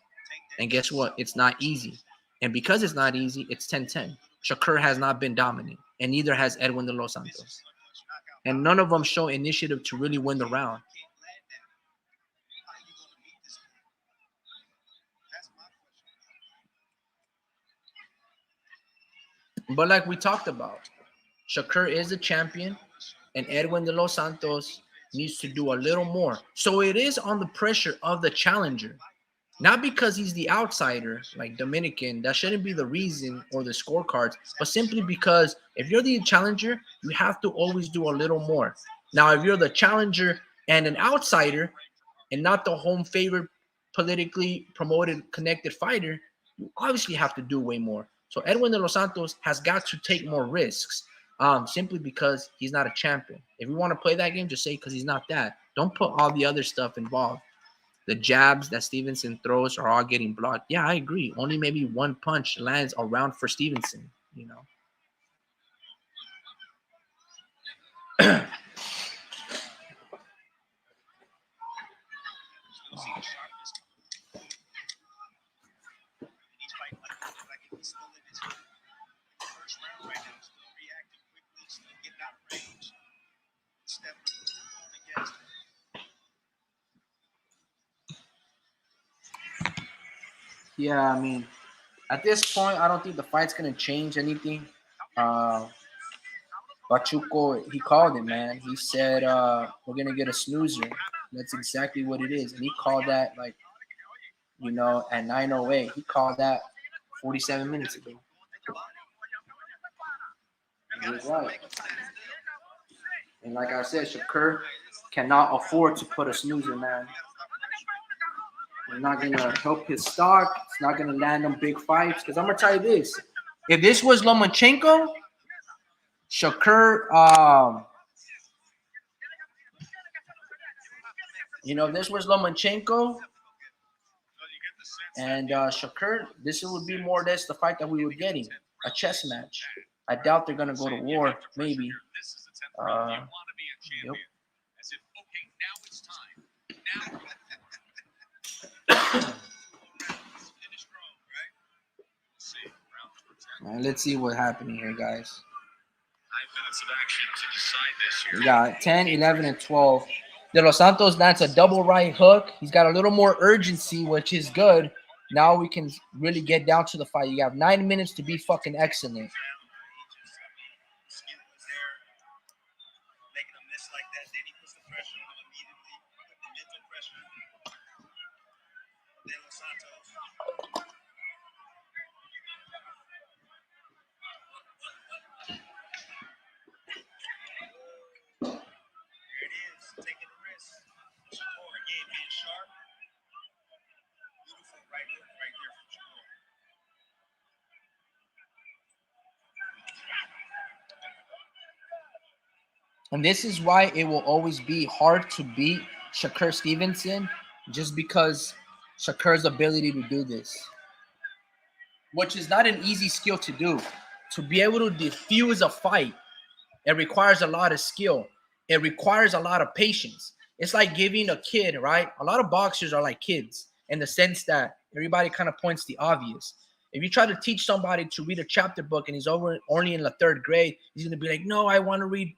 And guess what? It's not easy. And because it's not easy, it's 10-10. Shakur has not been dominant, and neither has Edwin de los Santos. And none of them show initiative to really win the round. But like we talked about, Shakur is a champion, and Edwin de los Santos needs to do a little more. So it is on the pressure of the challenger. Not because he's the outsider, like Dominican. That shouldn't be the reason or the scorecards, but simply because if you're the challenger, you have to always do a little more. Now, if you're the challenger and an outsider and not the home favorite, politically promoted, connected fighter, you obviously have to do way more. So Edwin de los Santos has got to take more risks simply because he's not a champion. If you want to play that game, just say because he's not that. Don't put all the other stuff involved. The jabs that Stevenson throws are all getting blocked. Yeah, I agree. Only maybe one punch lands around for Stevenson, Yeah, I mean, at this point, I don't think the fight's going to change anything. Pachuco, he called it, man. He said, we're going to get a snoozer. That's exactly what it is. And he called that, like, at 9:08. He called that 47 minutes ago. He was right. And like I said, Shakur cannot afford to put a snoozer, man. It's not going to help his stock. It's not going to land him big fights. Because I'm going to tell you this. If this was Lomachenko, Shakur, if this was Lomachenko and Shakur, this would be more or less the fight that we were getting. A chess match. I doubt they're going to go to war. Maybe. Yep. Let's see what's happening here, guys. 9 minutes of action to decide this here. We got 10, 11, and 12. De Los Santos lands a double right hook. He's got a little more urgency, which is good. Now we can really get down to the fight. You have 9 minutes to be fucking excellent. And this is why it will always be hard to beat Shakur Stevenson, just because Shakur's ability to do this, which is not an easy skill to do. To be able to diffuse a fight, it requires a lot of skill. It requires a lot of patience. It's like giving a kid, right? A lot of boxers are like kids in the sense that everybody kind of points the obvious. If you try to teach somebody to read a chapter book and he's only in the 3rd grade, he's going to be like, no, I want to read,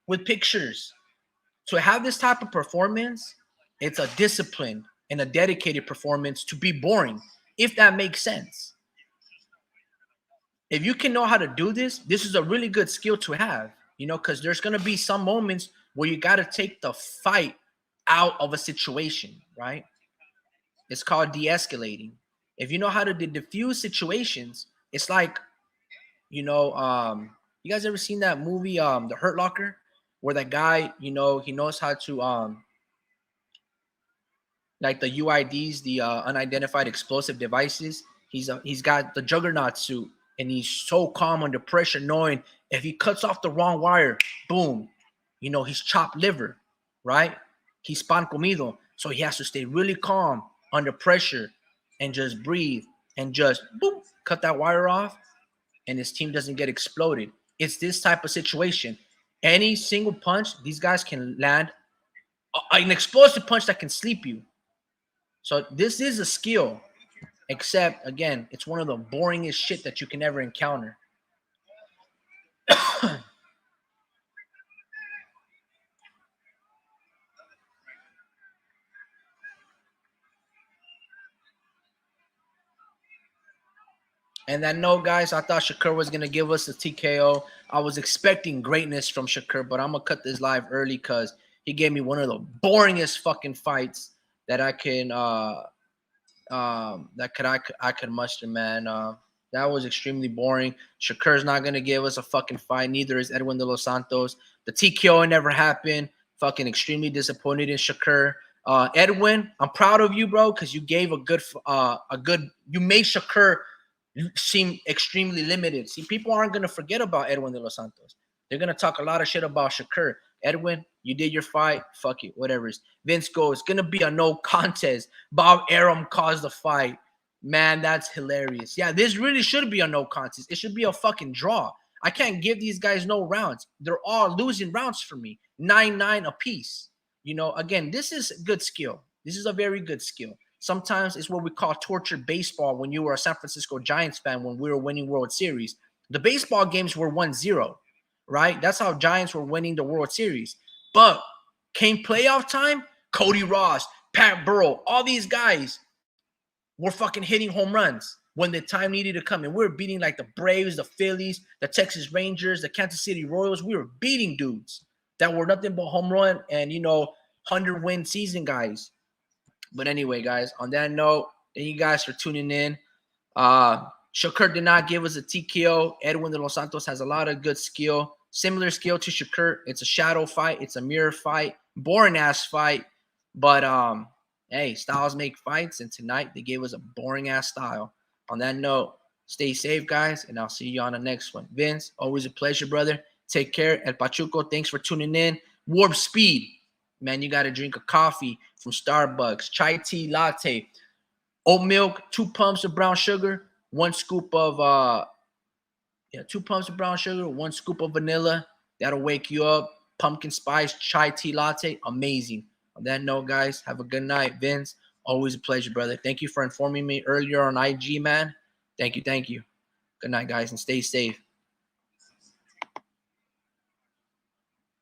with pictures. To have this type of performance, it's a discipline and a dedicated performance to be boring, if that makes sense. If you can know how to do this, this is a really good skill to have, because there's going to be some moments where you got to take the fight out of a situation, right? It's called de-escalating. If you know how to diffuse situations, it's like, you guys ever seen that movie, The Hurt Locker, where that guy, he knows how to, like the UIDs, the unidentified explosive devices. He's got the juggernaut suit, and he's so calm under pressure, knowing if he cuts off the wrong wire, boom, he's chopped liver, right? He's pan comido. So he has to stay really calm under pressure and just breathe and just boom, cut that wire off, and his team doesn't get exploded. It's this type of situation. Any single punch, these guys can land an explosive punch that can sleep you. So this is a skill, except, again, it's one of the boringest shit that you can ever encounter. And I know, guys, I thought Shakur was going to give us a TKO. I was expecting greatness from Shakur, but I'm going to cut this live early because he gave me one of the boringest fucking fights that I can I could muster, man. That was extremely boring. Shakur's not gonna give us a fucking fight. Neither is Edwin de los Santos. The TKO never happened. Fucking extremely disappointed in Shakur. Edwin, I'm proud of you, bro, because you gave you made Shakur seem extremely limited. See, people aren't gonna forget about Edwin de los Santos. They're gonna talk a lot of shit about Shakur. Edwin, you did your fight. Fuck it, whatever. Vince goes, it's gonna be a no contest. Bob Arum caused the fight. Man, that's hilarious. Yeah, this really should be a no contest. It should be a fucking draw. I can't give these guys no rounds. They're all losing rounds for me. 9-9 apiece. Again, this is good skill. This is a very good skill. Sometimes it's what we call tortured baseball when you were a San Francisco Giants fan when we were winning World Series. The baseball games were 1-0. Right? That's how Giants were winning the World Series. But came playoff time, Cody Ross, Pat Burrell, all these guys were fucking hitting home runs when the time needed to come. And we were beating like the Braves, the Phillies, the Texas Rangers, the Kansas City Royals. We were beating dudes that were nothing but home run and, 100-win season guys. But anyway, guys, on that note, thank you guys for tuning in. Shakur did not give us a TKO. Edwin de los Santos has a lot of good skill. Similar skill to Shakur. It's a shadow fight. It's a mirror fight. Boring-ass fight. But, hey, styles make fights. And tonight, they gave us a boring-ass style. On that note, stay safe, guys. And I'll see you on the next one. Vince, always a pleasure, brother. Take care. El Pachuco, thanks for tuning in. Warp Speed. Man, you got to drink a coffee from Starbucks. Chai tea latte. Oat milk, 2 pumps of brown sugar. 1 scoop of 2 pumps of brown sugar, 1 scoop of vanilla. That'll wake you up. Pumpkin spice chai tea latte, amazing. On that note, guys, have a good night. Vince, always a pleasure, brother. Thank you for informing me earlier on IG, man. Thank you. Good night, guys, and stay safe.